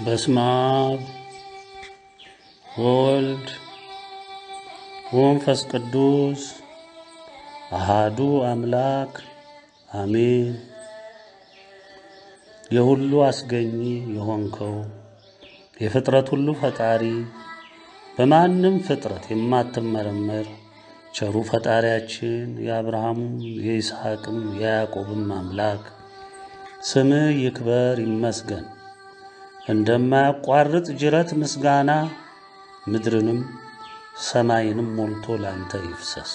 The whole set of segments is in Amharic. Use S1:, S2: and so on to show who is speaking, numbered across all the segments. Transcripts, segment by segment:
S1: በስመ አብ ወወልድ ወመንፈስ ቅዱስ አሐዱ አምላክ አሜን። የሁሉ አስገኝ የሆንከው የፍጥረት ሁሉ ፈጣሪ በማንም ፍጥረት የማትመረመር ቸሩ ፈጣሪያችን የአብርሃም የይስሐቅም የያዕቆብም አምላክ ስምህ ይክበር ይመስገን። እንደማያቋርጥ ጅረት ምስጋና ምድርንም ሰማይንም ሞልቶ ላንተ ይፍሰስ።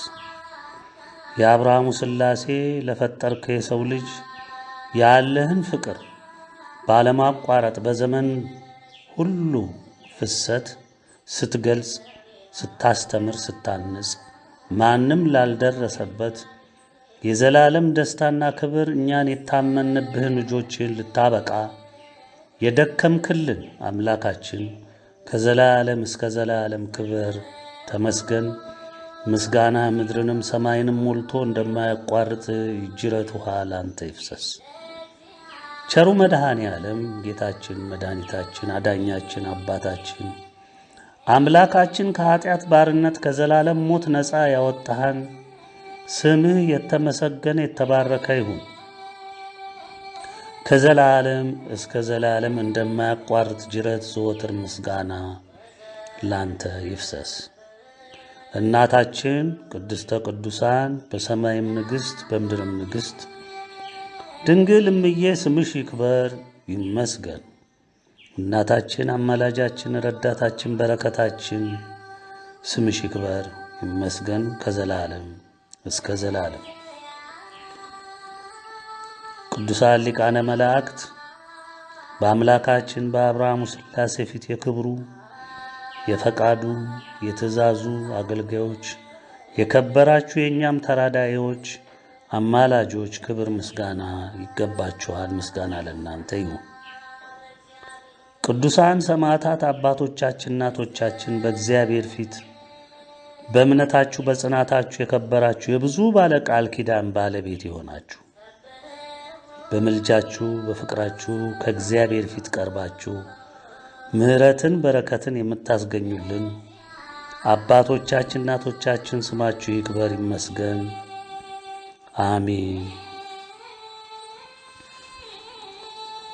S1: የአብርሃሙ ሥላሴ ለፈጠርከ የሰው ልጅ ያለህን ፍቅር ባለማቋረጥ በዘመን ሁሉ ፍሰት ስትገልጽ፣ ስታስተምር፣ ስታንጽ ማንም ላልደረሰበት የዘላለም ደስታና ክብር እኛን የታመንብህን ልጆችን ልታበቃ የደከምክልን አምላካችን ከዘላለም እስከ ዘላለም ክብር ተመስገን። ምስጋና ምድርንም ሰማይንም ሞልቶ እንደማያቋርጥ ጅረት ውሃ ላንተ ይፍሰስ። ቸሩ መድኃኔ ዓለም ጌታችን መድኃኒታችን አዳኛችን አባታችን አምላካችን ከኃጢአት ባርነት ከዘላለም ሞት ነፃ ያወጣሃን ስምህ የተመሰገነ የተባረከ ይሁን። ከዘላለም እስከ ዘላለም እንደማያቋርጥ ጅረት ዘወትር ምስጋና ላንተ ይፍሰስ። እናታችን ቅድስተ ቅዱሳን በሰማይም ንግሥት በምድርም ንግሥት ድንግል እምዬ ስምሽ ይክበር ይመስገን። እናታችን አማላጃችን ረዳታችን በረከታችን ስምሽ ይክበር ይመስገን ከዘላለም እስከ ዘላለም። ቅዱሳን ሊቃነ መላእክት በአምላካችን በአብርሃሙ ሥላሴ ፊት የክብሩ የፈቃዱ የትእዛዙ አገልጋዮች የከበራችሁ የእኛም ተራዳዮች አማላጆች ክብር ምስጋና ይገባችኋል። ምስጋና ለእናንተ ይሁን። ቅዱሳን ሰማዕታት አባቶቻችን እናቶቻችን በእግዚአብሔር ፊት በእምነታችሁ በጽናታችሁ የከበራችሁ የብዙ ባለ ቃል ኪዳን ባለቤት የሆናችሁ በምልጃችሁ በፍቅራችሁ ከእግዚአብሔር ፊት ቀርባችሁ ምሕረትን በረከትን የምታስገኙልን አባቶቻችን እናቶቻችን ስማችሁ ይክበር ይመስገን አሜን።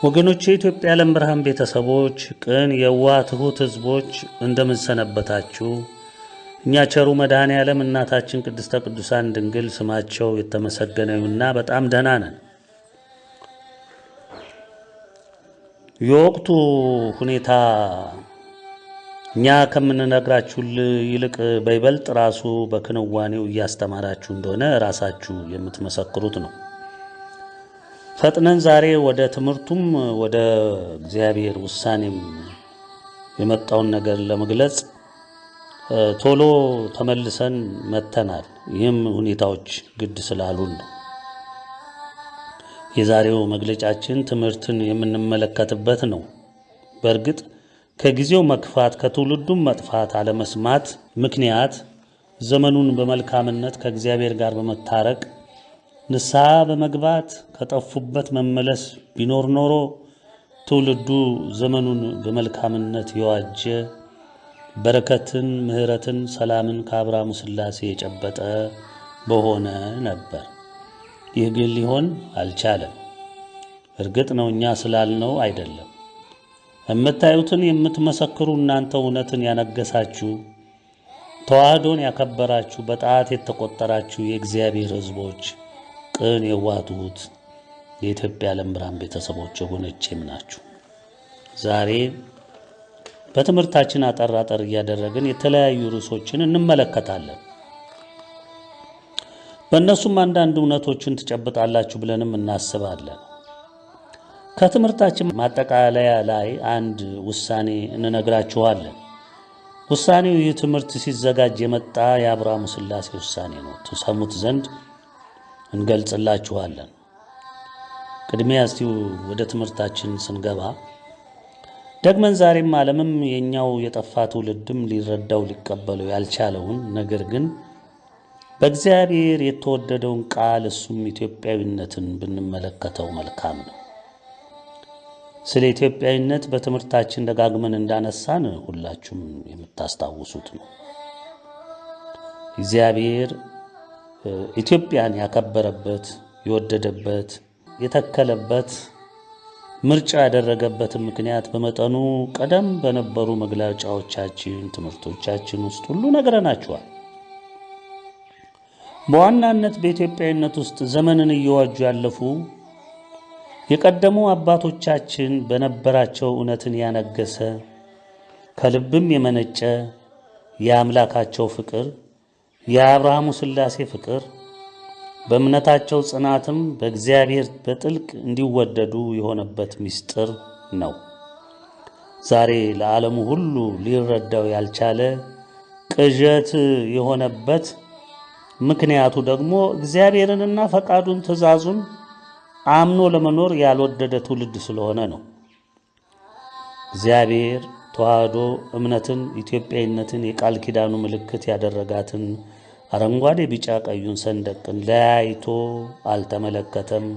S1: ወገኖቼ የኢትዮጵያ ዓለም ብርሃን ቤተሰቦች ቅን የዋህ ትሑት ሕዝቦች እንደምን ሰነበታችሁ? እኛ ቸሩ መድኃኔ ዓለም እናታችን ቅድስተ ቅዱሳን ድንግል ስማቸው የተመሰገነ ይሁንና በጣም ደህና ነን። የወቅቱ ሁኔታ እኛ ከምንነግራችሁ ይልቅ በይበልጥ ራሱ በክንዋኔው እያስተማራችሁ እንደሆነ ራሳችሁ የምትመሰክሩት ነው። ፈጥነን ዛሬ ወደ ትምህርቱም ወደ እግዚአብሔር ውሳኔም የመጣውን ነገር ለመግለጽ ቶሎ ተመልሰን መተናል። ይህም ሁኔታዎች ግድ ስላሉን ነው። የዛሬው መግለጫችን ትምህርትን የምንመለከትበት ነው። በእርግጥ ከጊዜው መክፋት ከትውልዱም መጥፋት አለመስማት ምክንያት ዘመኑን በመልካምነት ከእግዚአብሔር ጋር በመታረቅ ንስሐ በመግባት ከጠፉበት መመለስ ቢኖር ኖሮ ትውልዱ ዘመኑን በመልካምነት የዋጀ በረከትን፣ ምሕረትን፣ ሰላምን ከአብርሃሙ ሥላሴ የጨበጠ በሆነ ነበር። ይህ ግን ሊሆን አልቻለም። እርግጥ ነው እኛ ስላልነው አይደለም። የምታዩትን የምትመሰክሩ እናንተ እውነትን ያነገሳችሁ ተዋህዶን ያከበራችሁ በጣት የተቆጠራችሁ የእግዚአብሔር ሕዝቦች ቅን የዋህ ትሑት የኢትዮጵያ ዓለም ብርሃን ቤተሰቦች የሆነችም ናችሁ። ዛሬ በትምህርታችን አጠር እያደረግን የተለያዩ ርዕሶችን እንመለከታለን። በእነሱም አንዳንድ እውነቶችን ትጨብጣላችሁ ብለንም እናስባለን። ከትምህርታችን ማጠቃለያ ላይ አንድ ውሳኔ እንነግራችኋለን። ውሳኔው ይህ ትምህርት ሲዘጋጅ የመጣ የአብርሃሙ ሥላሴ ውሳኔ ነው። ትሰሙት ዘንድ እንገልጽላችኋለን። ቅድሚያ እስቲ ወደ ትምህርታችን ስንገባ ደግመን ዛሬም ዓለምም የኛው የጠፋ ትውልድም ሊረዳው ሊቀበለው ያልቻለውን ነገር ግን በእግዚአብሔር የተወደደውን ቃል እሱም ኢትዮጵያዊነትን ብንመለከተው መልካም ነው። ስለ ኢትዮጵያዊነት በትምህርታችን ደጋግመን እንዳነሳን ሁላችሁም የምታስታውሱት ነው። እግዚአብሔር ኢትዮጵያን ያከበረበት፣ የወደደበት፣ የተከለበት ምርጫ ያደረገበት ምክንያት በመጠኑ ቀደም በነበሩ መግለጫዎቻችን፣ ትምህርቶቻችን ውስጥ ሁሉ ነግረናችኋል። በዋናነት በኢትዮጵያዊነት ውስጥ ዘመንን እየዋጁ ያለፉ የቀደሙ አባቶቻችን በነበራቸው እውነትን ያነገሰ ከልብም የመነጨ የአምላካቸው ፍቅር፣ የአብርሃሙ ሥላሴ ፍቅር በእምነታቸው ጽናትም በእግዚአብሔር በጥልቅ እንዲወደዱ የሆነበት ምስጢር ነው። ዛሬ ለዓለሙ ሁሉ ሊረዳው ያልቻለ ቅዠት የሆነበት ምክንያቱ ደግሞ እግዚአብሔርንና ፈቃዱን ትእዛዙን አምኖ ለመኖር ያልወደደ ትውልድ ስለሆነ ነው። እግዚአብሔር ተዋህዶ እምነትን፣ ኢትዮጵያዊነትን የቃል ኪዳኑ ምልክት ያደረጋትን አረንጓዴ ቢጫ ቀዩን ሰንደቅን ለያይቶ አልተመለከተም፣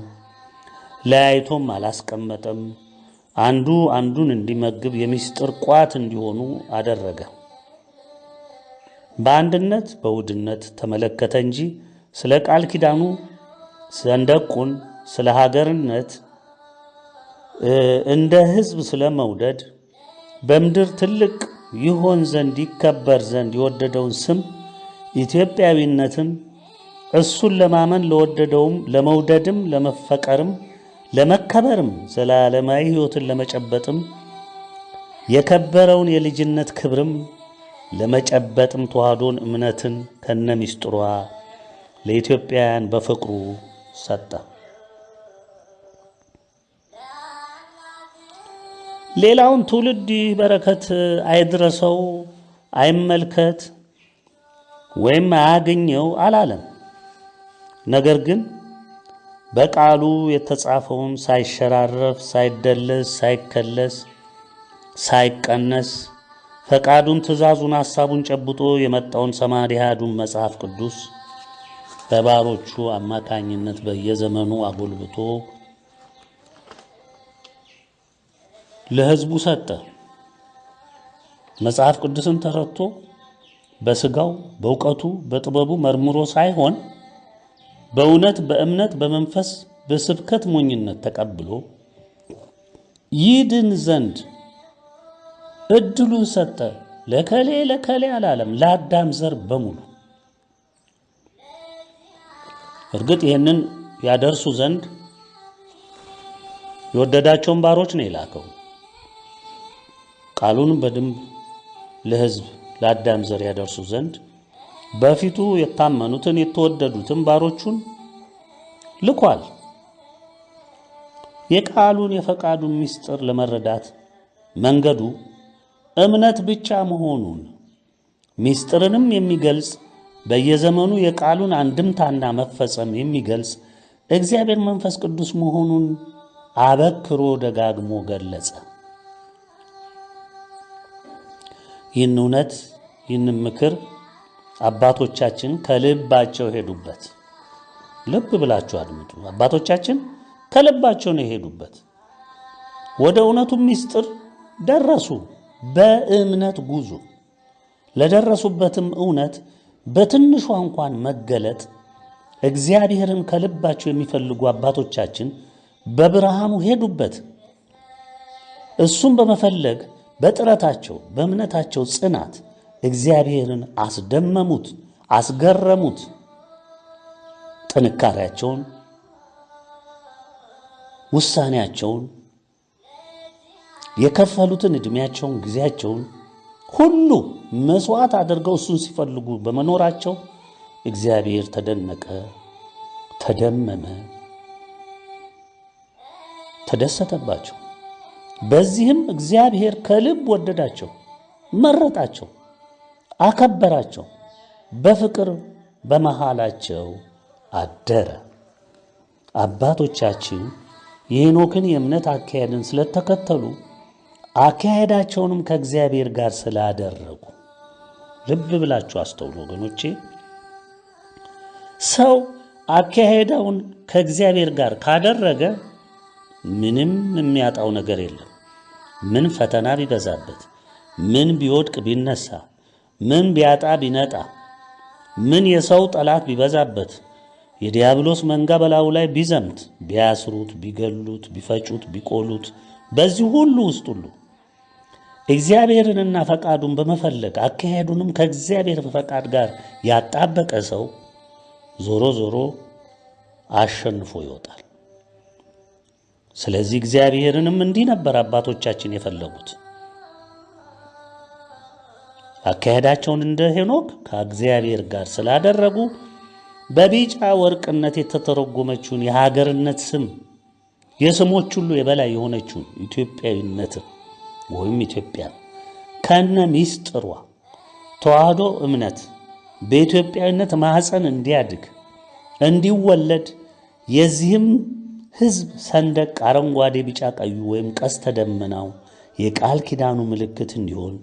S1: ለያይቶም አላስቀመጠም። አንዱ አንዱን እንዲመግብ የምስጢር ቋት እንዲሆኑ አደረገ። በአንድነት በውድነት ተመለከተ እንጂ ስለ ቃል ኪዳኑ ሰንደቁን፣ ስለ ሀገርነት፣ እንደ ሕዝብ ስለ መውደድ በምድር ትልቅ ይሆን ዘንድ ይከበር ዘንድ የወደደውን ስም ኢትዮጵያዊነትን እሱን ለማመን ለወደደውም ለመውደድም ለመፈቀርም ለመከበርም ዘላለማዊ ሕይወትን ለመጨበጥም የከበረውን የልጅነት ክብርም ለመጨበጥም ተዋህዶን እምነትን ከነሚስጥሯ ለኢትዮጵያውያን በፍቅሩ ሰጠ። ሌላውን ትውልድ በረከት አይድረሰው፣ አይመልከት ወይም አያገኘው አላለም። ነገር ግን በቃሉ የተጻፈውን ሳይሸራረፍ፣ ሳይደለስ፣ ሳይከለስ፣ ሳይቀነስ ፈቃዱን፣ ትእዛዙን፣ ሐሳቡን ጨብጦ የመጣውን ሰማዕተ አሐዱን መጽሐፍ ቅዱስ በባሮቹ አማካኝነት በየዘመኑ አጎልብቶ ለሕዝቡ ሰጠ። መጽሐፍ ቅዱስን ተረድቶ በስጋው በእውቀቱ በጥበቡ መርምሮ ሳይሆን በእውነት በእምነት በመንፈስ በስብከት ሞኝነት ተቀብሎ ይድን ዘንድ እድሉን ሰጠ። ለከሌ አላለም፣ ለአዳም ዘር በሙሉ። እርግጥ ይህንን ያደርሱ ዘንድ የወደዳቸውን ባሮች ነው የላከው። ቃሉን በደንብ ለሕዝብ ለአዳም ዘር ያደርሱ ዘንድ በፊቱ የታመኑትን የተወደዱትን ባሮቹን ልኳል። የቃሉን የፈቃዱን ምስጢር ለመረዳት መንገዱ እምነት ብቻ መሆኑን ምስጢርንም የሚገልጽ በየዘመኑ የቃሉን አንድምታና መፈጸም የሚገልጽ እግዚአብሔር መንፈስ ቅዱስ መሆኑን አበክሮ ደጋግሞ ገለጸ። ይህን እውነት ይህን ምክር አባቶቻችን ከልባቸው ሄዱበት። ልብ ብላችሁ አድምጡ። አባቶቻችን ከልባቸው ነው የሄዱበት። ወደ እውነቱ ምስጢር ደረሱ። በእምነት ጉዞ ለደረሱበትም እውነት በትንሿ እንኳን መገለጥ እግዚአብሔርን ከልባቸው የሚፈልጉ አባቶቻችን በብርሃኑ ሄዱበት። እሱም በመፈለግ በጥረታቸው በእምነታቸው ጽናት እግዚአብሔርን አስደመሙት፣ አስገረሙት። ጥንካሬያቸውን፣ ውሳኔያቸውን፣ የከፈሉትን ዕድሜያቸውን ጊዜያቸውን ሁሉ መስዋዕት አድርገው እሱን ሲፈልጉ በመኖራቸው እግዚአብሔር ተደነቀ፣ ተደመመ፣ ተደሰተባቸው። በዚህም እግዚአብሔር ከልብ ወደዳቸው፣ መረጣቸው፣ አከበራቸው፣ በፍቅር በመሃላቸው አደረ። አባቶቻችን የሄኖክን የእምነት አካሄድን ስለተከተሉ አካሄዳቸውንም ከእግዚአብሔር ጋር ስላደረጉ፣ ልብ ብላችሁ አስተውሉ ወገኖቼ። ሰው አካሄዳውን ከእግዚአብሔር ጋር ካደረገ ምንም የሚያጣው ነገር የለም። ምን ፈተና ቢበዛበት፣ ምን ቢወድቅ ቢነሳ፣ ምን ቢያጣ ቢነጣ፣ ምን የሰው ጠላት ቢበዛበት፣ የዲያብሎስ መንጋ በላዩ ላይ ቢዘምት፣ ቢያስሩት፣ ቢገሉት፣ ቢፈጩት፣ ቢቆሉት፣ በዚህ ሁሉ ውስጥ ሁሉ እግዚአብሔርንና ፈቃዱን በመፈለግ አካሄዱንም ከእግዚአብሔር ፈቃድ ጋር ያጣበቀ ሰው ዞሮ ዞሮ አሸንፎ ይወጣል። ስለዚህ እግዚአብሔርንም እንዲህ ነበር አባቶቻችን የፈለጉት። አካሄዳቸውን እንደ ሄኖክ ከእግዚአብሔር ጋር ስላደረጉ በቢጫ ወርቅነት የተተረጎመችውን የሀገርነት ስም የስሞች ሁሉ የበላይ የሆነችውን ኢትዮጵያዊነት ወይም ኢትዮጵያ ከነ ሚስጥሯ ተዋህዶ እምነት በኢትዮጵያዊነት ማህፀን እንዲያድግ እንዲወለድ የዚህም ሕዝብ ሰንደቅ አረንጓዴ፣ ቢጫ፣ ቀዩ ወይም ቀስተ ደመናው የቃል ኪዳኑ ምልክት እንዲሆን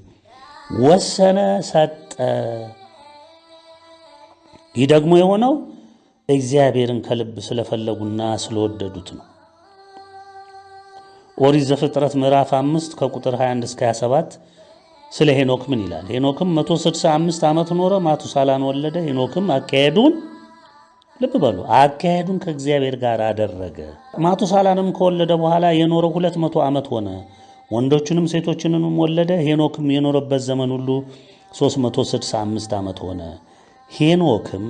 S1: ወሰነ፣ ሰጠ። ይህ ደግሞ የሆነው እግዚአብሔርን ከልብ ስለፈለጉና ስለወደዱት ነው። ኦሪት ዘፍጥረት ምዕራፍ 5 ከቁጥር 21 እስከ 27 ስለ ሄኖክ ምን ይላል? ሄኖክም 165 ዓመት ኖረ፣ ማቱሳላን ወለደ። ሄኖክም አካሄዱን ልብ በሉ፣ አካሄዱን ከእግዚአብሔር ጋር አደረገ። ማቱሳላንም ከወለደ በኋላ የኖረው 200 ዓመት ሆነ፣ ወንዶችንም ሴቶችንም ወለደ። ሄኖክም የኖረበት ዘመን ሁሉ 365 ዓመት ሆነ። ሄኖክም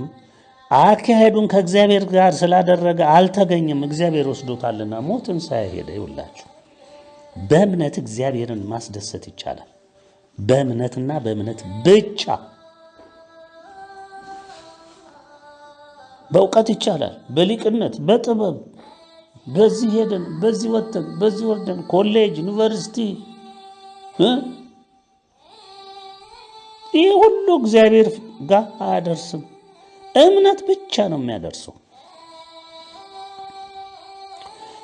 S1: አካሄዱን ከእግዚአብሔር ጋር ስላደረገ አልተገኘም፣ እግዚአብሔር ወስዶታልና ሞትን ሳይሄድ። ይውላችሁ በእምነት እግዚአብሔርን ማስደሰት ይቻላል። በእምነትና በእምነት ብቻ። በእውቀት ይቻላል፣ በሊቅነት በጥበብ በዚህ ሄደን በዚህ ወጥተን በዚህ ወርደን ኮሌጅ ዩኒቨርሲቲ ይህ ሁሉ እግዚአብሔር ጋር አያደርስም። እምነት ብቻ ነው የሚያደርሰው።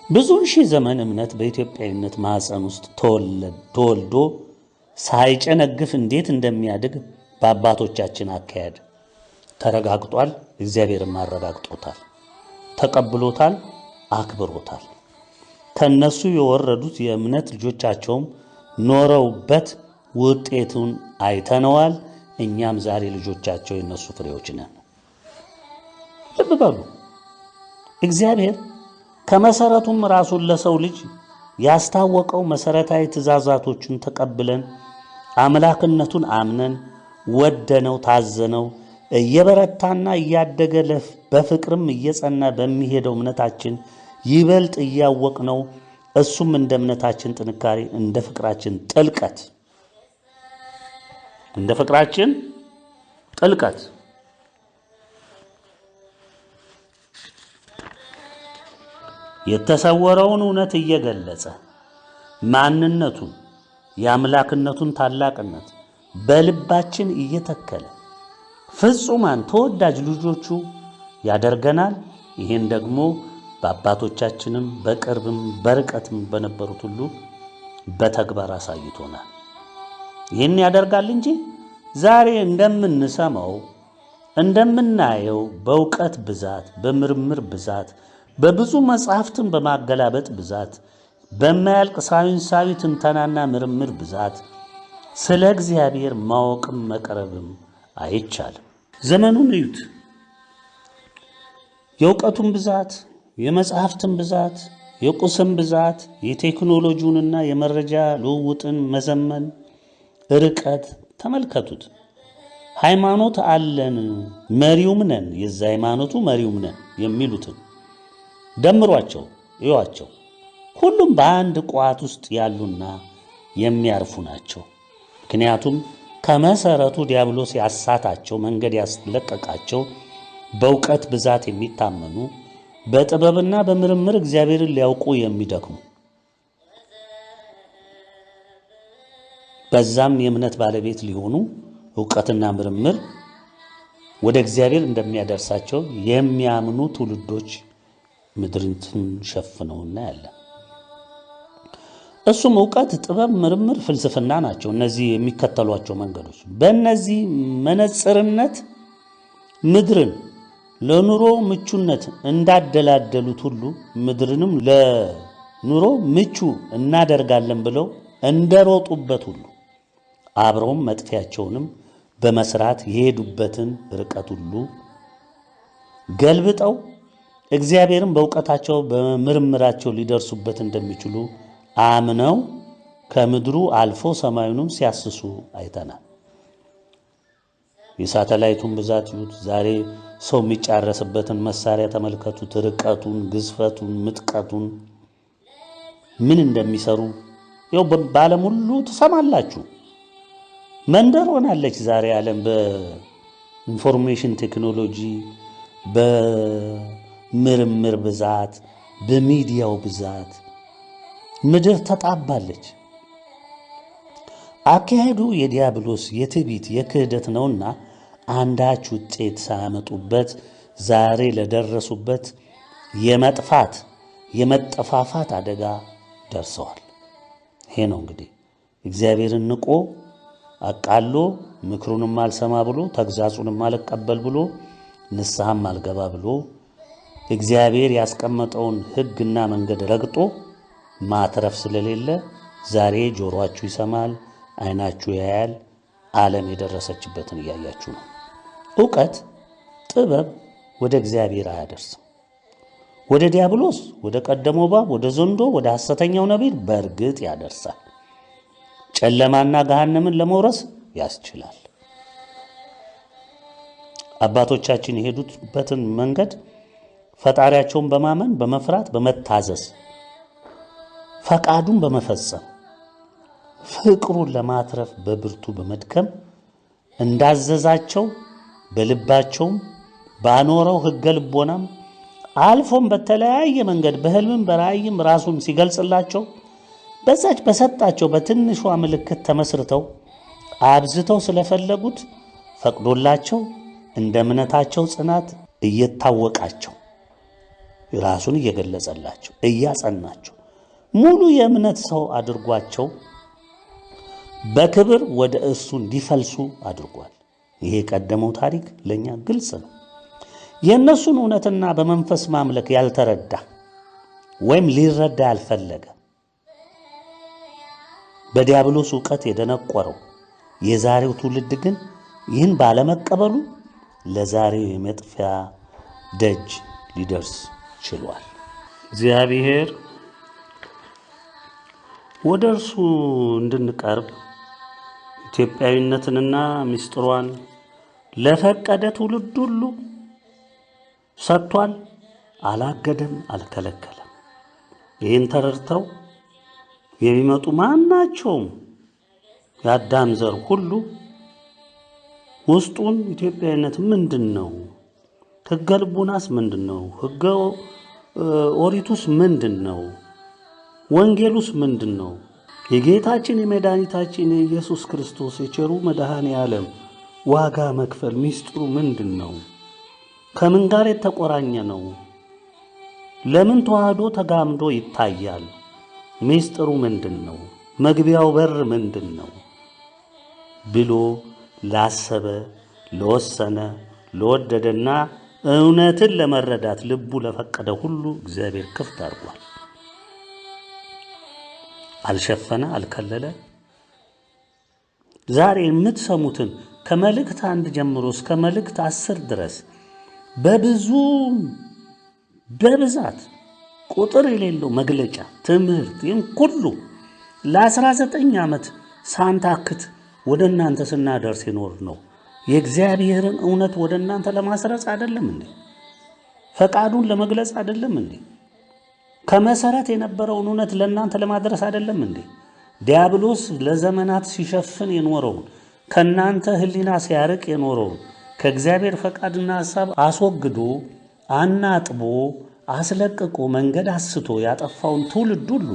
S1: ብዙውን ሺህ ዘመን እምነት በኢትዮጵያዊነት ማህፀን ውስጥ ተወልዶ ሳይጨነግፍ እንዴት እንደሚያድግ በአባቶቻችን አካሄድ ተረጋግጧል። እግዚአብሔርም አረጋግጦታል፣ ተቀብሎታል፣ አክብሮታል። ከነሱ የወረዱት የእምነት ልጆቻቸውም ኖረውበት ውጤቱን አይተነዋል። እኛም ዛሬ ልጆቻቸው የነሱ ፍሬዎች ነን። ልብ በሉ፣ እግዚአብሔር ከመሰረቱም ራሱን ለሰው ልጅ ያስታወቀው መሰረታዊ ትእዛዛቶችን ተቀብለን አምላክነቱን አምነን ወደነው ታዘነው እየበረታና እያደገ በፍቅርም እየጸና በሚሄደው እምነታችን ይበልጥ እያወቅነው እሱም እንደ እምነታችን ጥንካሬ እንደ ፍቅራችን ጥልቀት የተሰወረውን እውነት እየገለጸ ማንነቱን የአምላክነቱን ታላቅነት በልባችን እየተከለ ፍጹማን ተወዳጅ ልጆቹ ያደርገናል። ይህን ደግሞ በአባቶቻችንም በቅርብም በርቀትም በነበሩት ሁሉ በተግባር አሳይቶናል። ይህን ያደርጋል እንጂ ዛሬ እንደምንሰማው እንደምናየው በእውቀት ብዛት፣ በምርምር ብዛት፣ በብዙ መጽሐፍትን በማገላበጥ ብዛት፣ በማያልቅ ሳይንሳዊ ትንተናና ምርምር ብዛት ስለ እግዚአብሔር ማወቅም መቅረብም አይቻልም። ዘመኑን እዩት። የእውቀቱን ብዛት፣ የመጽሐፍትን ብዛት፣ የቁስም ብዛት፣ የቴክኖሎጂውንና የመረጃ ልውውጥን መዘመን ርቀት ተመልከቱት። ሃይማኖት አለን መሪውም ነን፣ የዛ ሃይማኖቱ መሪውም ነን የሚሉትን ደምሯቸው እዩዋቸው። ሁሉም በአንድ ቋት ውስጥ ያሉና የሚያርፉ ናቸው። ምክንያቱም ከመሰረቱ ዲያብሎስ ያሳታቸው መንገድ ያስለቀቃቸው በእውቀት ብዛት የሚታመኑ በጥበብና በምርምር እግዚአብሔርን ሊያውቁ የሚደክሙ በዛም የእምነት ባለቤት ሊሆኑ እውቀትና ምርምር ወደ እግዚአብሔር እንደሚያደርሳቸው የሚያምኑ ትውልዶች ምድርን ሸፍነውና ያለ እሱም እውቀት፣ ጥበብ፣ ምርምር፣ ፍልስፍና ናቸው። እነዚህ የሚከተሏቸው መንገዶች በእነዚህ መነጽርነት ምድርን ለኑሮ ምቹነት እንዳደላደሉት ሁሉ ምድርንም ለኑሮ ምቹ እናደርጋለን ብለው እንደሮጡበት ሁሉ አብረውም መጥፊያቸውንም በመስራት የሄዱበትን ርቀት ሁሉ ገልብጠው እግዚአብሔርን በእውቀታቸው በምርምራቸው ሊደርሱበት እንደሚችሉ አምነው ከምድሩ አልፎ ሰማዩንም ሲያስሱ አይተናል። የሳተላይቱን ብዛት ይሁት ዛሬ ሰው የሚጫረስበትን መሳሪያ ተመልከቱት። ርቀቱን፣ ግዝፈቱን፣ ምጥቀቱን ምን እንደሚሰሩ ያው በዓለም ሁሉ ትሰማላችሁ። መንደር ሆናለች ዛሬ ዓለም በኢንፎርሜሽን ቴክኖሎጂ፣ በምርምር ብዛት፣ በሚዲያው ብዛት ምድር ተጣባለች። አካሄዱ የዲያብሎስ የትዕቢት የክህደት ነውና አንዳች ውጤት ሳያመጡበት ዛሬ ለደረሱበት የመጥፋት የመጠፋፋት አደጋ ደርሰዋል። ይሄ ነው እንግዲህ እግዚአብሔርን ንቆ አቃሎ ምክሩንም አልሰማ ብሎ ተግዛጹንም አልቀበል ብሎ ንስሐም አልገባ ብሎ እግዚአብሔር ያስቀመጠውን ሕግና መንገድ ረግጦ ማትረፍ ስለሌለ ዛሬ ጆሮአችሁ ይሰማል፣ ዓይናችሁ ያያል፣ ዓለም የደረሰችበትን እያያችሁ ነው። ዕውቀት፣ ጥበብ ወደ እግዚአብሔር አያደርስም። ወደ ዲያብሎስ፣ ወደ ቀደመው እባብ፣ ወደ ዘንዶ፣ ወደ ሐሰተኛው ነቢይ በእርግጥ ያደርሳል። ጨለማና ገሃነምን ለመውረስ ያስችላል። አባቶቻችን የሄዱበትን መንገድ ፈጣሪያቸውን በማመን በመፍራት በመታዘዝ ፈቃዱን በመፈጸም ፍቅሩን ለማትረፍ በብርቱ በመድከም እንዳዘዛቸው በልባቸውም ባኖረው ሕገ ልቦናም አልፎም በተለያየ መንገድ በሕልምም በራእይም ራሱን ሲገልጽላቸው በዛች በሰጣቸው በትንሿ ምልክት ተመስርተው አብዝተው ስለፈለጉት ፈቅዶላቸው እንደ እምነታቸው ጽናት እየታወቃቸው ራሱን እየገለጸላቸው እያጸናቸው ሙሉ የእምነት ሰው አድርጓቸው በክብር ወደ እሱ እንዲፈልሱ አድርጓል። ይሄ ቀደመው ታሪክ ለኛ ግልጽ ነው። የእነሱን እውነትና በመንፈስ ማምለክ ያልተረዳ ወይም ሊረዳ ያልፈለገ በዲያብሎስ ዕውቀት የደነቆረው የዛሬው ትውልድ ግን ይህን ባለመቀበሉ ለዛሬው የመጥፊያ ደጅ ሊደርስ ችሏል። እግዚአብሔር ወደ እርሱ እንድንቀርብ ኢትዮጵያዊነትንና ምስጢሯን ለፈቀደ ትውልድ ሁሉ ሰጥቷል። አላገደም፣ አልከለከለም። ይህን ተረድተው የሚመጡ ማናቸውም የአዳም ዘር ሁሉ ውስጡን ኢትዮጵያዊነት ምንድን ነው? ሕገ ልቡናስ ምንድን ነው? ሕገ ኦሪቱስ ምንድን ነው? ወንጌሉስ ምንድን ነው? የጌታችን የመድኃኒታችን የኢየሱስ ክርስቶስ የቸሩ መድኃኔ ዓለም ዋጋ መክፈል ምስጢሩ ምንድን ነው? ከምን ጋር የተቆራኘ ነው? ለምን ተዋህዶ ተጋምዶ ይታያል? ምስጢሩ ምንድን ነው? መግቢያው በር ምንድን ነው ብሎ ላሰበ፣ ለወሰነ፣ ለወደደና እውነትን ለመረዳት ልቡ ለፈቀደ ሁሉ እግዚአብሔር ክፍት አድርጓል። አልሸፈነ፣ አልከለለ። ዛሬ የምትሰሙትን ከመልእክት 1 ጀምሮ እስከ መልእክት 10 ድረስ በብዙ በብዛት ቁጥር የሌለው መግለጫ ትምህርት ይህን ሁሉ ለ19 ዓመት ሳንታክት ወደ እናንተ ስናደርስ ይኖር ነው። የእግዚአብሔርን እውነት ወደ እናንተ ለማስረጽ አይደለም እንዴ? ፈቃዱን ለመግለጽ አይደለም እንዴ? ከመሰረት የነበረውን እውነት ለእናንተ ለማድረስ አይደለም እንዴ? ዲያብሎስ ለዘመናት ሲሸፍን የኖረውን ከናንተ ህሊና ሲያርቅ የኖረውን ከእግዚአብሔር ፈቃድና ሐሳብ አስወግዶ አናጥቦ አስለቅቆ መንገድ አስቶ ያጠፋውን ትውልድ ሁሉ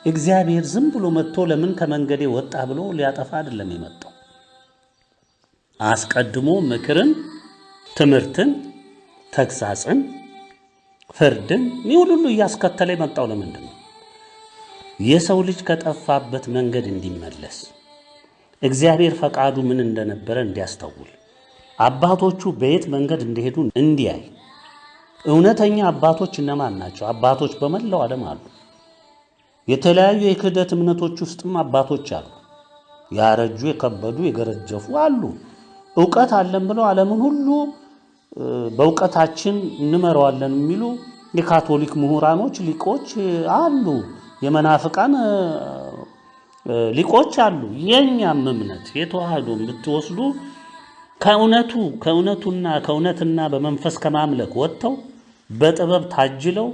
S1: እግዚአብሔር ዝም ብሎ መጥቶ ለምን ከመንገዴ ወጣ ብሎ ሊያጠፋ አይደለም የመጣው። አስቀድሞ ምክርን፣ ትምህርትን፣ ተግሳጽን፣ ፍርድን ሁሉ እያስከተለ የመጣው ለምንድን ነው? የሰው ልጅ ከጠፋበት መንገድ እንዲመለስ እግዚአብሔር ፈቃዱ ምን እንደነበረ እንዲያስተውል አባቶቹ በየት መንገድ እንደሄዱ እንዲያይ። እውነተኛ አባቶች እነማን ናቸው? አባቶች በመላው ዓለም አሉ። የተለያዩ የክህደት እምነቶች ውስጥም አባቶች አሉ። ያረጁ፣ የከበዱ፣ የገረጀፉ አሉ። ዕውቀት አለን ብለው ዓለምን ሁሉ በእውቀታችን እንመራዋለን የሚሉ የካቶሊክ ምሁራኖች ሊቆች አሉ። የመናፍቃን ሊቆች አሉ። የኛም እምነት የተዋህዶን ብትወስዱ ከእውነትና በመንፈስ ከማምለክ ወጥተው በጥበብ ታጅለው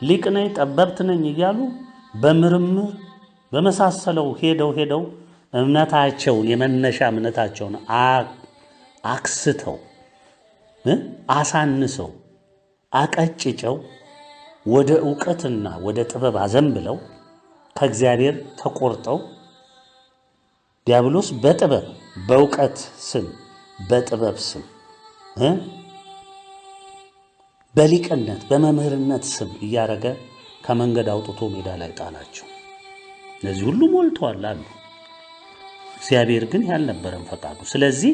S1: ሊቅ ነኝ ጠበብት ነኝ እያሉ በምርምር በመሳሰለው ሄደው እምነታቸውን የመነሻ እምነታቸውን አክስተው አሳንሰው አቀጭጨው ወደ ዕውቀትና ወደ ጥበብ አዘንብለው ከእግዚአብሔር ተቆርጠው ዲያብሎስ በጥበብ በዕውቀት ስም በጥበብ ስም በሊቅነት በመምህርነት ስም እያረገ ከመንገድ አውጥቶ ሜዳ ላይ ጣላቸው። እነዚህ ሁሉ ሞልተዋል አሉ። እግዚአብሔር ግን ያልነበረን ፈቃዱ። ስለዚህ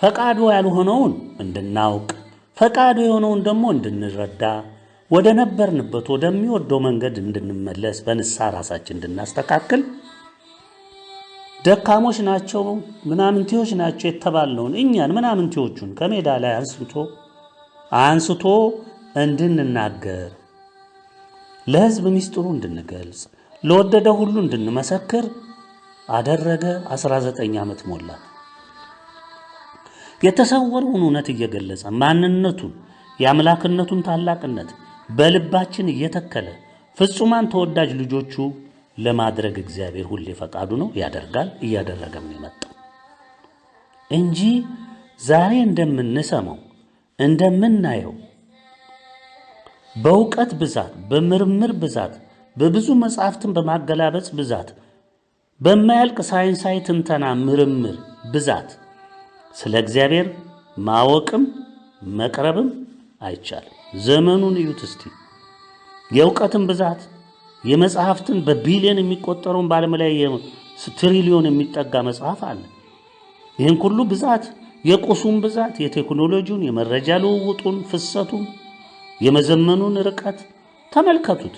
S1: ፈቃዱ ያልሆነውን እንድናውቅ ፈቃዱ የሆነውን ደግሞ እንድንረዳ ወደ ነበርንበት ወደሚወደው መንገድ እንድንመለስ በንስሐ ራሳችን እንድናስተካክል ደካሞች ናቸው ምናምንቴዎች ናቸው የተባልነውን እኛን ምናምንቴዎቹን ከሜዳ ላይ አንስቶ እንድንናገር ለሕዝብ ምስጢሩ እንድንገልጽ ለወደደ ሁሉ እንድንመሰክር አደረገ። 19 ዓመት ሞላ። የተሰወረውን እውነት እየገለጸ ማንነቱን የአምላክነቱን ታላቅነት በልባችን እየተከለ ፍጹማን ተወዳጅ ልጆቹ ለማድረግ እግዚአብሔር ሁሌ ፈቃዱ ነው፣ ያደርጋል፣ እያደረገም ነው የመጣው እንጂ ዛሬ እንደምንሰማው እንደምናየው በእውቀት ብዛት በምርምር ብዛት በብዙ መጻሕፍትን በማገላበጽ ብዛት በማያልቅ ሳይንሳዊ ትንተና ምርምር ብዛት ስለ እግዚአብሔር ማወቅም መቅረብም አይቻልም። ዘመኑን እዩት እስቲ። የእውቀትን ብዛት የመጽሐፍትን በቢሊዮን የሚቆጠረውን በዓለም ላይ ትሪሊዮን የሚጠጋ መጽሐፍ አለ። ይህን ሁሉ ብዛት የቁሱን ብዛት የቴክኖሎጂውን የመረጃ ልውውጡን ፍሰቱን የመዘመኑን ርቀት ተመልከቱት።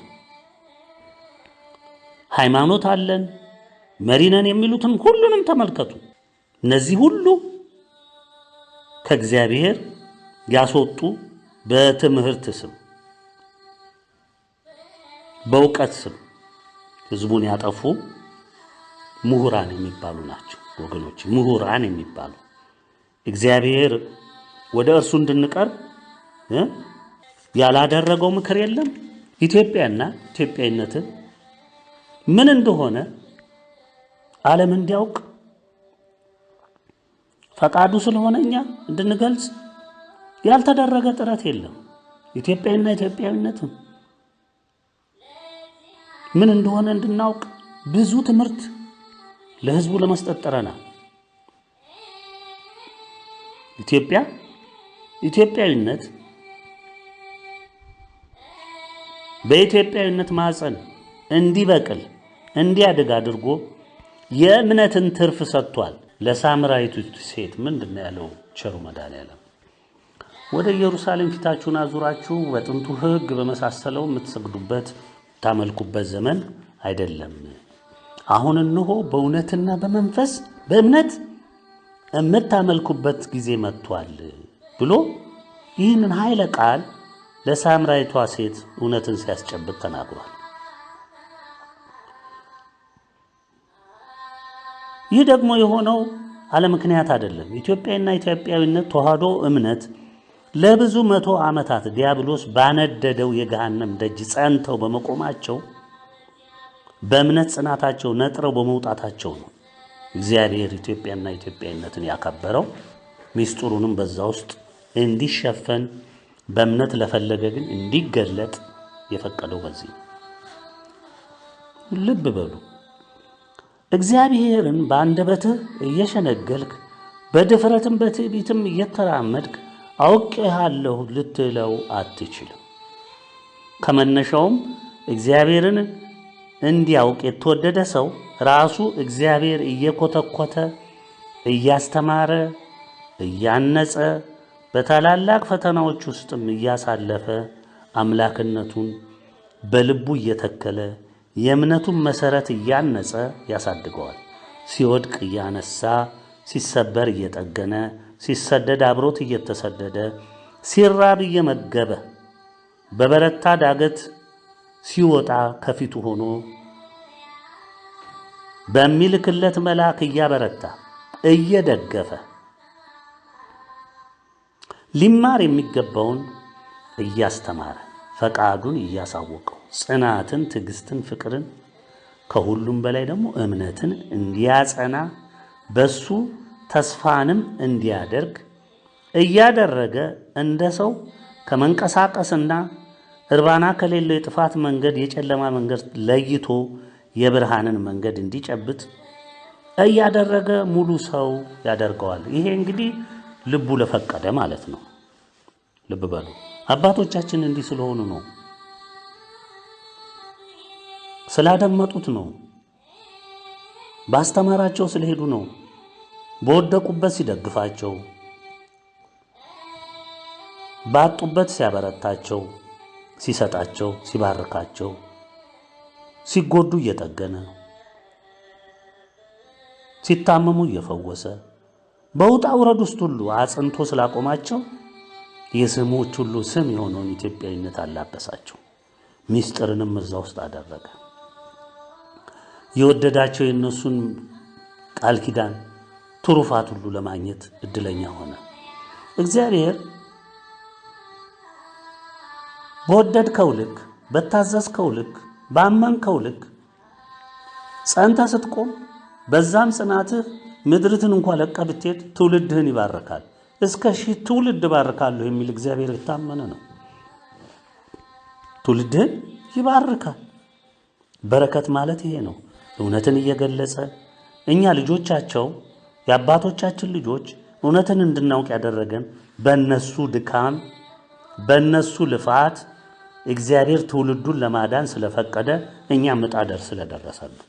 S1: ሃይማኖት አለን መሪነን የሚሉትን ሁሉንም ተመልከቱ። እነዚህ ሁሉ ከእግዚአብሔር ያስወጡ በትምህርት ስም በእውቀት ስም ሕዝቡን ያጠፉ ምሁራን የሚባሉ ናቸው ወገኖች። ምሁራን የሚባሉ እግዚአብሔር ወደ እርሱ እንድንቀርብ ያላደረገው ምክር የለም። ኢትዮጵያና ኢትዮጵያዊነትን ምን እንደሆነ ዓለም እንዲያውቅ ፈቃዱ ስለሆነ እኛ እንድንገልጽ ያልተደረገ ጥረት የለም። ኢትዮጵያና ኢትዮጵያዊነትን ምን እንደሆነ እንድናውቅ ብዙ ትምህርት ለሕዝቡ ለመስጠት ጥረናል። ኢትዮጵያዊነት በኢትዮጵያዊነት ማዕፀን እንዲበቅል እንዲያድግ አድርጎ የእምነትን ትርፍ ሰጥቷል። ለሳምራዊቱ ሴት ምንድነው ያለው ቸሩ መድኃኔዓለም? ወደ ኢየሩሳሌም ፊታችሁን አዙራችሁ በጥንቱ ሕግ በመሳሰለው የምትሰግዱበት ታመልኩበት ዘመን አይደለም። አሁን እነሆ በእውነትና በመንፈስ በእምነት የምታመልኩበት ጊዜ መጥቷል ብሎ ይህንን ኃይለ ቃል ለሳምራዊቷ ሴት እውነትን ሲያስጨብጥ ተናግሯል። ይህ ደግሞ የሆነው አለ ምክንያት አይደለም። ኢትዮጵያና ኢትዮጵያዊነት ተዋህዶ እምነት ለብዙ መቶ ዓመታት ዲያብሎስ ባነደደው የገሃነም ደጅ ጸንተው በመቆማቸው በእምነት ጽናታቸው ነጥረው በመውጣታቸው ነው እግዚአብሔር ኢትዮጵያና ኢትዮጵያዊነትን ያከበረው። ሚስጥሩንም በዛ ውስጥ እንዲሸፈን በእምነት ለፈለገ ግን እንዲገለጥ የፈቀደው በዚህ ልብ በሉ። እግዚአብሔርን በአንደበትህ እየሸነገልክ በድፍረትም በትዕቢትም እየተራመድክ አውቄሃለሁ ልትለው አትችልም። ከመነሻውም እግዚአብሔርን እንዲያውቅ የተወደደ ሰው ራሱ እግዚአብሔር እየኮተኮተ እያስተማረ እያነጸ በታላላቅ ፈተናዎች ውስጥም እያሳለፈ አምላክነቱን በልቡ እየተከለ የእምነቱን መሰረት እያነጸ ያሳድገዋል። ሲወድቅ እያነሳ፣ ሲሰበር እየጠገነ፣ ሲሰደድ አብሮት እየተሰደደ፣ ሲራብ እየመገበ፣ በበረታ ዳገት ሲወጣ ከፊቱ ሆኖ በሚልክለት መልአክ እያበረታ እየደገፈ ሊማር የሚገባውን እያስተማረ ፈቃዱን እያሳወቀው ጽናትን፣ ትዕግስትን፣ ፍቅርን ከሁሉም በላይ ደግሞ እምነትን እንዲያጸና በሱ ተስፋንም እንዲያደርግ እያደረገ እንደ ሰው ከመንቀሳቀስና እርባና ከሌለው የጥፋት መንገድ የጨለማ መንገድ ለይቶ የብርሃንን መንገድ እንዲጨብጥ እያደረገ ሙሉ ሰው ያደርገዋል። ይሄ እንግዲህ ልቡ ለፈቀደ ማለት ነው። ልብ በሉ። አባቶቻችን እንዲህ ስለሆኑ ነው፣ ስላደመጡት ነው፣ ባስተማራቸው ስለሄዱ ነው፣ በወደቁበት ሲደግፋቸው፣ ባጡበት ሲያበረታቸው፣ ሲሰጣቸው፣ ሲባርካቸው፣ ሲጎዱ እየጠገነ፣ ሲታመሙ እየፈወሰ፣ በውጣ ውረድ ውስጥ ሁሉ አጽንቶ ስላቆማቸው የስሞች ሁሉ ስም የሆነውን ኢትዮጵያዊነት አላበሳቸው። ሚስጥርንም እዛ ውስጥ አደረገ። የወደዳቸው የነሱን ቃል ኪዳን ትሩፋት ሁሉ ለማግኘት እድለኛ ሆነ። እግዚአብሔር በወደድከው ልክ፣ በታዘዝከው ልክ፣ ባመንከው ልክ ጸንተህ ስትቆም በዛም ጽናትህ ምድርትን እንኳን ለቀህ ብትሄድ ትውልድህን ይባርካል። እስከ 1000 ትውልድ ባርካለሁ የሚል እግዚአብሔር የታመነ ነው። ትውልድህን ይባርካል። በረከት ማለት ይሄ ነው። እውነትን እየገለጸ እኛ ልጆቻቸው የአባቶቻችን ልጆች እውነትን እንድናውቅ ያደረገን በእነሱ ድካም በእነሱ ልፋት እግዚአብሔር ትውልዱን ለማዳን ስለፈቀደ እኛ ምጣደር ስለደረሰልን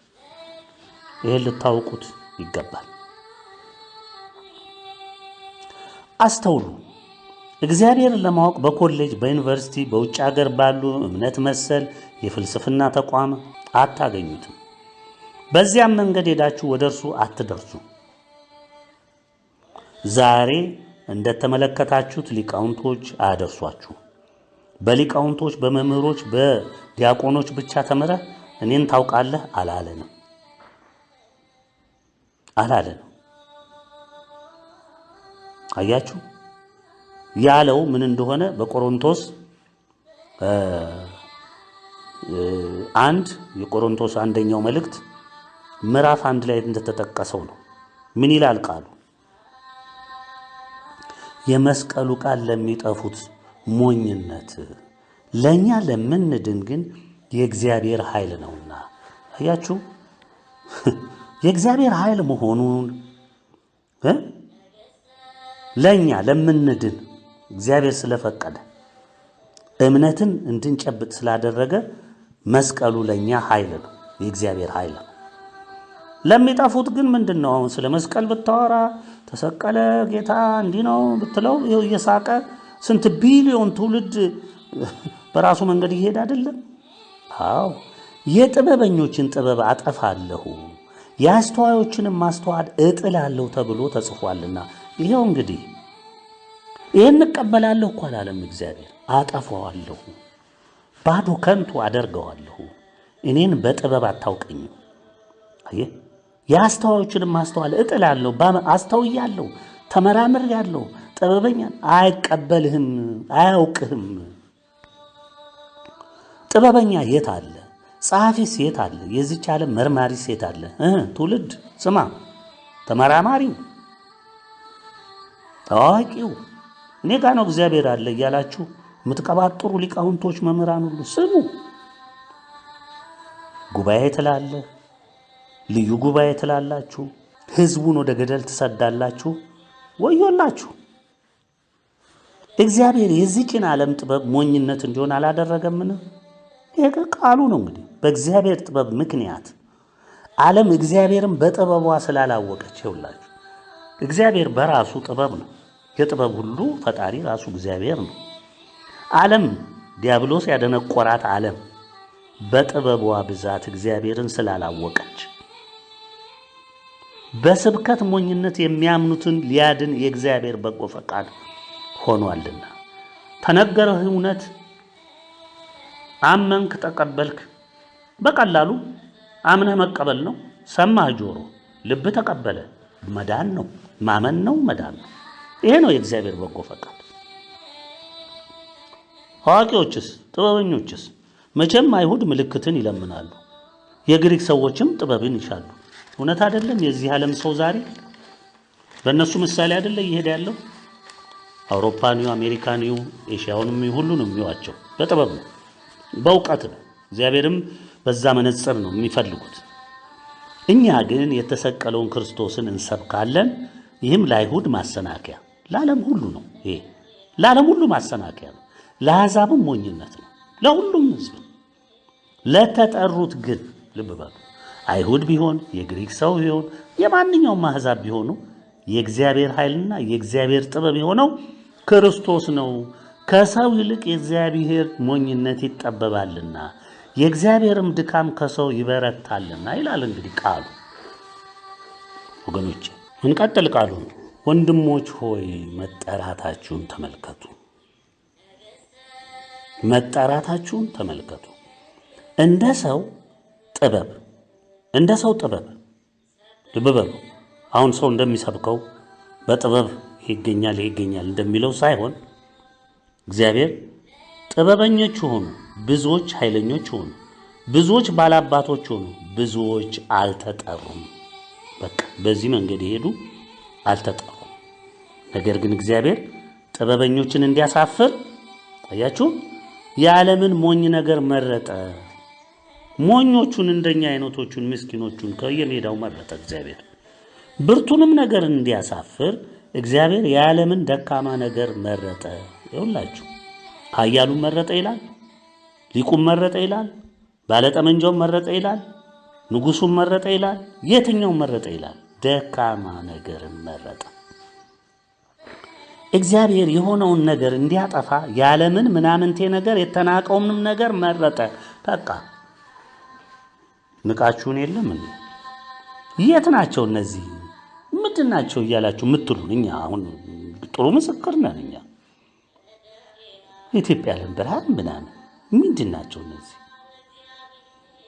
S1: ይሄን ልታውቁት ይገባል። አስተውሉ። እግዚአብሔርን ለማወቅ በኮሌጅ፣ በዩኒቨርሲቲ፣ በውጭ ሀገር ባሉ እምነት መሰል የፍልስፍና ተቋም አታገኙትም። በዚያም መንገድ ሄዳችሁ ወደ እርሱ አትደርሱ። ዛሬ እንደተመለከታችሁት ሊቃውንቶች አያደርሷችሁ። በሊቃውንቶች፣ በመምህሮች፣ በዲያቆኖች ብቻ ተምረህ እኔን ታውቃለህ አላለንም። አያችሁ ያለው ምን እንደሆነ በቆሮንቶስ 1 የቆሮንቶስ አንደኛው መልእክት ምዕራፍ 1 ላይ እንደተጠቀሰው ነው። ምን ይላል ቃሉ? የመስቀሉ ቃል ለሚጠፉት ሞኝነት፣ ለኛ ለምንድን ግን የእግዚአብሔር ኃይል ነውና። አያችሁ የእግዚአብሔር ኃይል መሆኑን ለኛ ለምንድን እግዚአብሔር ስለፈቀደ እምነትን እንድንጨብጥ ስላደረገ መስቀሉ ለኛ ኃይል ነው፣ የእግዚአብሔር ኃይል ነው። ለሚጠፉት ግን ምንድነው? አሁን ስለ መስቀል ብታወራ ተሰቀለ ጌታ እንዲህ ነው ብትለው ይኸው እየሳቀ ስንት ቢሊዮን ትውልድ በራሱ መንገድ ይሄድ አይደለም? አዎ የጥበበኞችን ጥበብ አጠፋለሁ የአስተዋዮችንም ማስተዋል እጥላለሁ ተብሎ ተጽፏልና። ይሄው እንግዲህ ይሄን እቀበላለሁ እኮ አላለም እግዚአብሔር። አጠፋዋለሁ፣ ባዶ ከንቱ አደርገዋለሁ። እኔን በጥበብ አታውቀኝም። አየህ የአስተዋዮችንም ማስተዋል እጥላለሁ። አስተውያለሁ፣ ተመራምሬያለሁ። ጥበበኛ አይቀበልህም፣ አያውቅህም። ጥበበኛ የት አለ? ጸሐፊ ሴት አለ? የዚች ዓለም መርማሪ ሴት አለ? ትውልድ ስማ፣ ተመራማሪው፣ ታዋቂው እኔ ጋ ነው እግዚአብሔር አለ እያላችሁ የምትቀባጥሩ ሊቃውንቶች፣ መምህራን ሁሉ ስሙ። ጉባኤ ትላለ፣ ልዩ ጉባኤ ትላላችሁ፣ ህዝቡን ወደ ገደል ትሰዳላችሁ። ወዮላችሁ! እግዚአብሔር የዚህችን ዓለም ጥበብ ሞኝነት እንዲሆን አላደረገምን? ይሄ ቃሉ ነው። እንግዲህ በእግዚአብሔር ጥበብ ምክንያት ዓለም እግዚአብሔርን በጥበቧ ስላላወቀች፣ ይውላችሁ እግዚአብሔር በራሱ ጥበብ ነው። የጥበብ ሁሉ ፈጣሪ ራሱ እግዚአብሔር ነው። ዓለም ዲያብሎስ ያደነቆራት ዓለም በጥበቧ ብዛት እግዚአብሔርን ስላላወቀች በስብከት ሞኝነት የሚያምኑትን ሊያድን የእግዚአብሔር በጎ ፈቃድ ሆኗልና። ተነገረህ እውነት፣ አመንክ፣ ተቀበልክ። በቀላሉ አምነህ መቀበል ነው። ሰማህ ጆሮ፣ ልብ ተቀበለ። መዳን ነው። ማመን ነው፣ መዳን ነው። ይሄ ነው የእግዚአብሔር በጎ ፈቃድ። አዋቂዎችስ ጥበበኞችስ መቼም አይሁድ ምልክትን ይለምናሉ፣ የግሪክ ሰዎችም ጥበብን ይሻሉ። እውነት አይደለም? የዚህ ዓለም ሰው ዛሬ በእነሱ ምሳሌ አይደለ እየሄደ ያለው? አውሮፓኒው፣ አሜሪካኒው፣ ኤሽያውንም ሁሉንም የሚዋቸው በጥበብ ነው፣ በእውቀት ነው። እግዚአብሔርም በዛ መነጽር ነው የሚፈልጉት። እኛ ግን የተሰቀለውን ክርስቶስን እንሰብካለን። ይህም ለአይሁድ ማሰናከያ፣ ለዓለም ሁሉ ነው። ይሄ ለዓለም ሁሉ ማሰናከያ ነው፣ ለአሕዛብም ሞኝነት ነው፣ ለሁሉም ሕዝብ። ለተጠሩት ግን ልብ በሉ፣ አይሁድ ቢሆን የግሪክ ሰው ቢሆን የማንኛውም አሕዛብ ቢሆኑ የእግዚአብሔር ኃይልና የእግዚአብሔር ጥበብ የሆነው ክርስቶስ ነው። ከሰው ይልቅ የእግዚአብሔር ሞኝነት ይጠበባልና የእግዚአብሔርም ድካም ከሰው ይበረታልና ይላል። እንግዲህ ቃሉ ወገኖች እንቀጥል። ቃሉ ወንድሞች ሆይ መጠራታችሁን ተመልከቱ፣ መጠራታችሁን ተመልከቱ። እንደ ሰው ጥበብ ልብ በሉ። አሁን ሰው እንደሚሰብከው በጥበብ ይገኛል እንደሚለው ሳይሆን እግዚአብሔር ጥበበኞች ሆኑ፣ ብዙዎች ኃይለኞች ሆኑ፣ ብዙዎች ባላባቶች ሆኑ፣ ብዙዎች አልተጠሩም። በቃ በዚህ መንገድ ይሄዱ አልተጠሩም። ነገር ግን እግዚአብሔር ጥበበኞችን እንዲያሳፍር አያችሁ፣ የዓለምን ሞኝ ነገር መረጠ። ሞኞቹን እንደኛ አይነቶቹን ምስኪኖቹን ከየሜዳው መረጠ እግዚአብሔር። ብርቱንም ነገር እንዲያሳፍር እግዚአብሔር የዓለምን ደካማ ነገር መረጠ። ይውላችሁ ኃያሉን መረጠ ይላል፣ ሊቁም መረጠ ይላል፣ ባለጠመንጃውን መረጠ ይላል፣ ንጉሱን መረጠ ይላል። የትኛውን መረጠ ይላል? ደካማ ነገርን መረጠ። እግዚአብሔር የሆነውን ነገር እንዲያጠፋ የዓለምን ምናምንቴ ነገር የተናቀውንም ነገር መረጠ። በቃ ንቃችሁን የለም እንዴ? የት ናቸው እነዚህ ምንድን ናቸው እያላችሁ የምትሉን? እኛ አሁን ጥሩ ምስክር ነን። እኛ ኢትዮጵያ ዓለም ብርሃን ምናምን ምንድን ናቸው እነዚህ?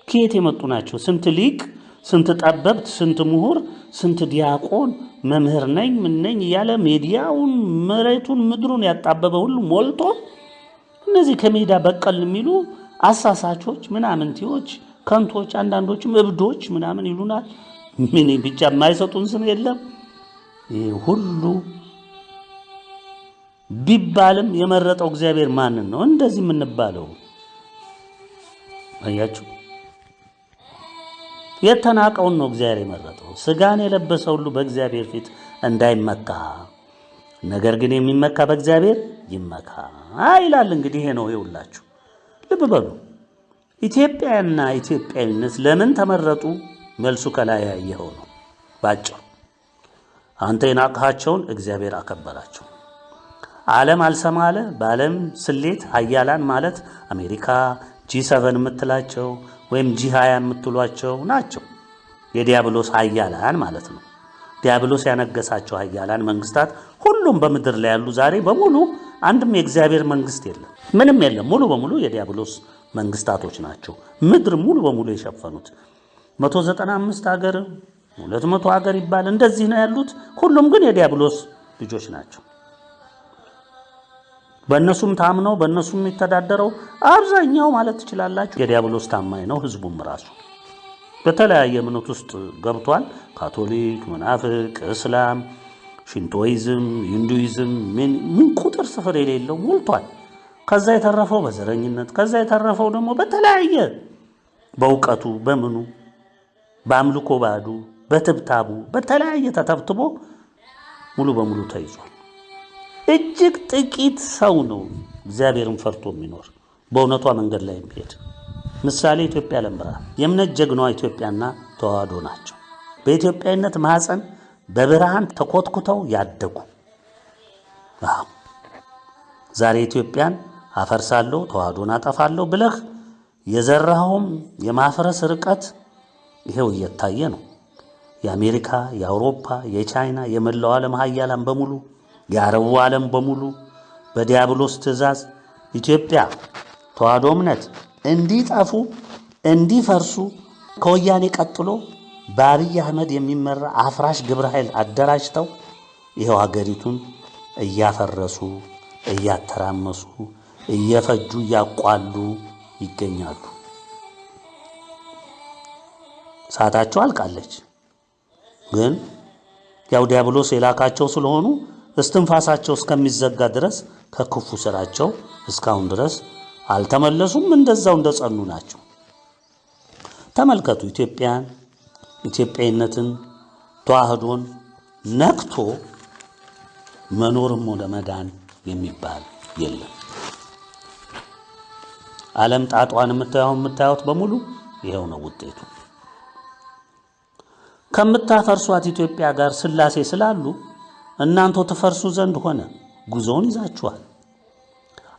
S1: ከየት የመጡ ናቸው? ስንት ሊቅ፣ ስንት ጠበብት፣ ስንት ምሁር፣ ስንት ዲያቆን መምህር ነኝ ምን ነኝ እያለ ሜዲያውን መሬቱን ምድሩን ያጣበበ ሁሉ ሞልቶ እነዚህ ከሜዳ በቀል የሚሉ አሳሳቾች ምናምንቲዎች ከንቶች፣ አንዳንዶችም እብዶች ምናምን ይሉናል። ምን ብቻ የማይሰጡን ስም የለም። ይህ ሁሉ ቢባልም የመረጠው እግዚአብሔር ማንን ነው እንደዚህ የምንባለው? አያችሁ፣ የተናቀውን ነው እግዚአብሔር የመረጠው። ስጋን የለበሰ ሁሉ በእግዚአብሔር ፊት እንዳይመካ፣ ነገር ግን የሚመካ በእግዚአብሔር ይመካ ይላል። እንግዲህ ይሄ ነው። ይውላችሁ ልብ በሉ። ኢትዮጵያና ኢትዮጵያዊነት ለምን ተመረጡ? መልሱ ከላይ ያየኸው ነው ባጭሩ። አንተ የናቅሃቸውን እግዚአብሔር አከበራቸው። ዓለም አልሰማ አለ። በዓለም ስሌት ኃያላን ማለት አሜሪካ G7 የምትላቸው ወይም G20 የምትሏቸው ናቸው። የዲያብሎስ ኃያላን ማለት ነው። ዲያብሎስ ያነገሳቸው ኃያላን መንግስታት ሁሉም በምድር ላይ ያሉ ዛሬ በሙሉ አንድም የእግዚአብሔር መንግስት የለም፣ ምንም የለም። ሙሉ በሙሉ የዲያብሎስ መንግስታቶች ናቸው ምድር ሙሉ በሙሉ የሸፈኑት። 195 ሀገር 200 ሀገር ይባል እንደዚህ ነው ያሉት። ሁሉም ግን የዲያብሎስ ልጆች ናቸው። በእነሱም ታምነው በእነሱም የሚተዳደረው አብዛኛው ማለት ትችላላችሁ የዲያብሎስ ታማኝ ነው። ህዝቡም ራሱ በተለያየ እምነት ውስጥ ገብቷል። ካቶሊክ፣ መናፍቅ፣ እስላም፣ ሽንቶይዝም፣ ሂንዱይዝም ምን ቁጥር ስፍር የሌለው ሞልቷል። ከዛ የተረፈው በዘረኝነት፣ ከዛ የተረፈው ደግሞ በተለያየ በእውቀቱ በምኑ በአምልኮ ባዱ በትብታቡ በተለያየ ተተብትቦ ሙሉ በሙሉ ተይዟል። እጅግ ጥቂት ሰው ነው እግዚአብሔርን ፈርቶ የሚኖር በእውነቷ መንገድ ላይ የሚሄድ። ምሳሌ ኢትዮጵያ ዓለም ብርሃን የእምነት ጀግናዋ ኢትዮጵያና ተዋህዶ ናቸው። በኢትዮጵያዊነት ማህፀን በብርሃን ተኮትኩተው ያደጉ። ዛሬ ኢትዮጵያን አፈርሳለሁ ተዋህዶን አጠፋለሁ ብለህ የዘራኸውም የማፍረስ ርቀት ይሄው እየታየ ነው። የአሜሪካ፣ የአውሮፓ፣ የቻይና፣ የመላው ዓለም ሀያላን በሙሉ የአረቡ ዓለም በሙሉ በዲያብሎስ ትእዛዝ ኢትዮጵያ ተዋህዶ እምነት እንዲጠፉ እንዲፈርሱ ከወያኔ ቀጥሎ በአብይ አህመድ የሚመራ አፍራሽ ግብረ ኃይል አደራጅተው ይሄው ሀገሪቱን እያፈረሱ እያተራመሱ እየፈጁ እያቋሉ ይገኛሉ። ሰዓታቸው አልቃለች። ግን ያው ዲያብሎስ የላካቸው ስለሆኑ እስትንፋሳቸው እስከሚዘጋ ድረስ ከክፉ ስራቸው እስካሁን ድረስ አልተመለሱም። እንደዛው እንደጸኑ ናቸው። ተመልከቱ። ኢትዮጵያን፣ ኢትዮጵያዊነትን፣ ተዋህዶን ነክቶ መኖርም ወደ መዳን የሚባል የለም። ዓለም ጣጧን የምታዩት በሙሉ ይሄው ነው ውጤቱ። ከምታፈርሷት ኢትዮጵያ ጋር ስላሴ ስላሉ እናንተው ተፈርሱ ዘንድ ሆነ። ጉዞውን ይዛችኋል።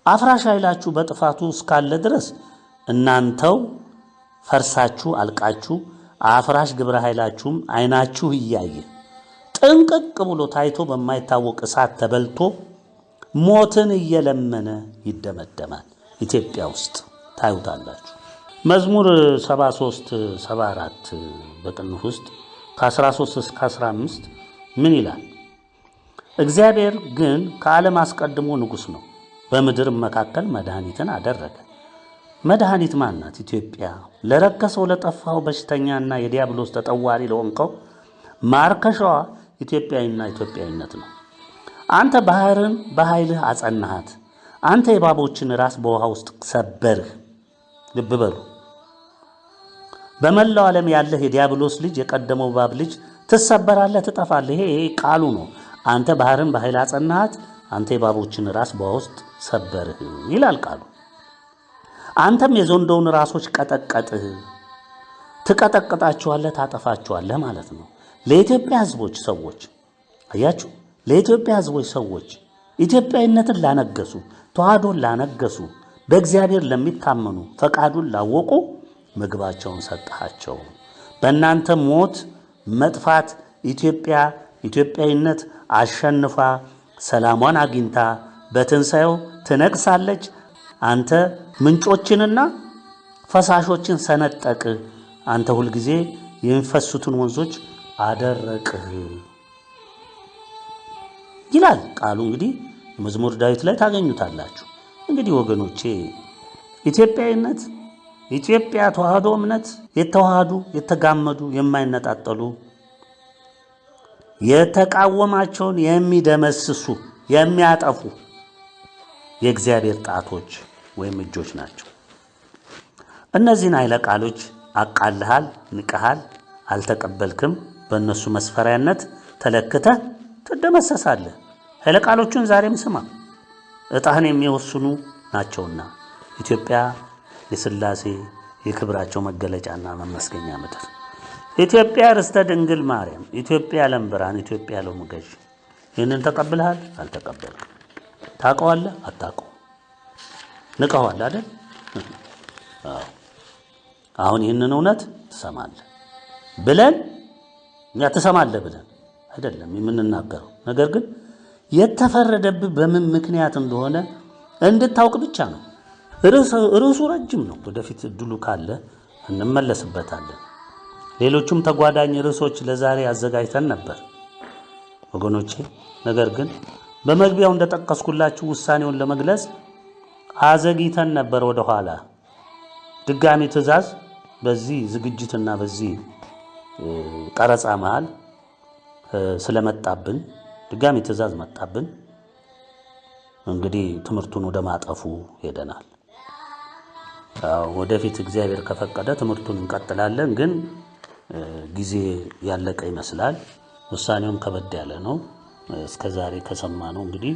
S1: አፍራሽ ኃይላችሁ በጥፋቱ እስካለ ድረስ እናንተው ፈርሳችሁ አልቃችሁ አፍራሽ ግብረ ኃይላችሁም አይናችሁ እያየ ጥንቅቅ ብሎ ታይቶ በማይታወቅ እሳት ተበልቶ ሞትን እየለመነ ይደመደማል። ኢትዮጵያ ውስጥ ታዩታላችሁ። መዝሙር 73 74 በቅንፍ ውስጥ ከ13 እስከ 15 ምን ይላል? እግዚአብሔር ግን ከዓለም አስቀድሞ ንጉሥ ነው፣ በምድር መካከል መድኃኒትን አደረገ። መድኃኒት ማናት? ኢትዮጵያ። ለረከሰው ለጠፋው በሽተኛና የዲያብሎስ ተጠዋሪ ለሆንከው ማርከሻዋ ኢትዮጵያዊና ኢትዮጵያዊነት ነው። አንተ ባህርን በኃይልህ አጸናሃት። አንተ የእባቦችን ራስ በውሃ ውስጥ ሰበርህ። ልብ በሉ። በመላው ዓለም ያለህ የዲያብሎስ ልጅ የቀደመው እባብ ልጅ ትሰበራለህ፣ ትጠፋለህ። ይሄ ቃሉ ነው። አንተ ባህርን በኃይል አጸናሃት፣ አንተ የእባቦችን ራስ በውሃ ውስጥ ሰበርህ ይላል ቃሉ። አንተም የዘንዶውን ራሶች ቀጠቀጥህ። ትቀጠቅጣቸዋለህ፣ ታጠፋቸዋለህ ማለት ነው። ለኢትዮጵያ ሕዝቦች ሰዎች አያችሁ፣ ለኢትዮጵያ ሕዝቦች ሰዎች ኢትዮጵያዊነትን ላነገሱ፣ ተዋህዶን ላነገሱ፣ በእግዚአብሔር ለሚታመኑ፣ ፈቃዱን ላወቁ ምግባቸውን ሰጣቸው። በእናንተ ሞት መጥፋት ኢትዮጵያ ኢትዮጵያዊነት አሸንፋ ሰላሟን አግኝታ በትንሣኤው ትነግሳለች። አንተ ምንጮችንና ፈሳሾችን ሰነጠቅህ። አንተ ሁልጊዜ የሚፈሱትን ወንዞች አደረቅህ ይላል ቃሉ። እንግዲህ መዝሙር ዳዊት ላይ ታገኙታላችሁ። እንግዲህ ወገኖቼ ኢትዮጵያዊነት፣ ኢትዮጵያ ተዋህዶ እምነት የተዋሃዱ የተጋመዱ የማይነጣጠሉ የተቃወማቸውን የሚደመስሱ የሚያጠፉ የእግዚአብሔር ጣቶች ወይም እጆች ናቸው። እነዚህን ኃይለ ቃሎች አቃልሃል፣ ንቀሃል፣ አልተቀበልክም። በእነሱ መስፈሪያነት ተለክተህ ትደመሰሳለህ። ኃይለ ቃሎቹን ዛሬም ስማ፣ ዕጣህን የሚወስኑ ናቸውና። ኢትዮጵያ የሥላሴ የክብራቸው መገለጫና መመስገኛ ምድር፣ ኢትዮጵያ ርስተ ድንግል ማርያም፣ ኢትዮጵያ ዓለም ብርሃን፣ ኢትዮጵያ ዓለሙ ገዥ። ይህንን ተቀብልሃል? አልተቀበልክም። ታውቀዋለህ? አታውቀውም። ንቀዋል አይደል? አሁን ይህንን እውነት ትሰማለህ ብለን እኛ ትሰማለህ ብለን አይደለም የምንናገረው። ነገር ግን የተፈረደብህ በምን ምክንያት እንደሆነ እንድታውቅ ብቻ ነው። ርዕሱ ረጅም ነው። ወደፊት እድሉ ካለ እንመለስበታለን። ሌሎቹም ተጓዳኝ ርዕሶች ለዛሬ አዘጋጅተን ነበር ወገኖቼ። ነገር ግን በመግቢያው እንደጠቀስኩላችሁ ውሳኔውን ለመግለጽ አዘግይተን ነበር ወደ ኋላ ድጋሚ ትእዛዝ በዚህ ዝግጅትና በዚህ ቀረጻ መሃል ስለመጣብን ድጋሚ ትእዛዝ መጣብን። እንግዲህ ትምህርቱን ወደ ማጠፉ ሄደናል። ወደፊት እግዚአብሔር ከፈቀደ ትምህርቱን እንቀጥላለን። ግን ጊዜ ያለቀ ይመስላል። ውሳኔውም ከበድ ያለ ነው። እስከዛሬ ከሰማነው እንግዲህ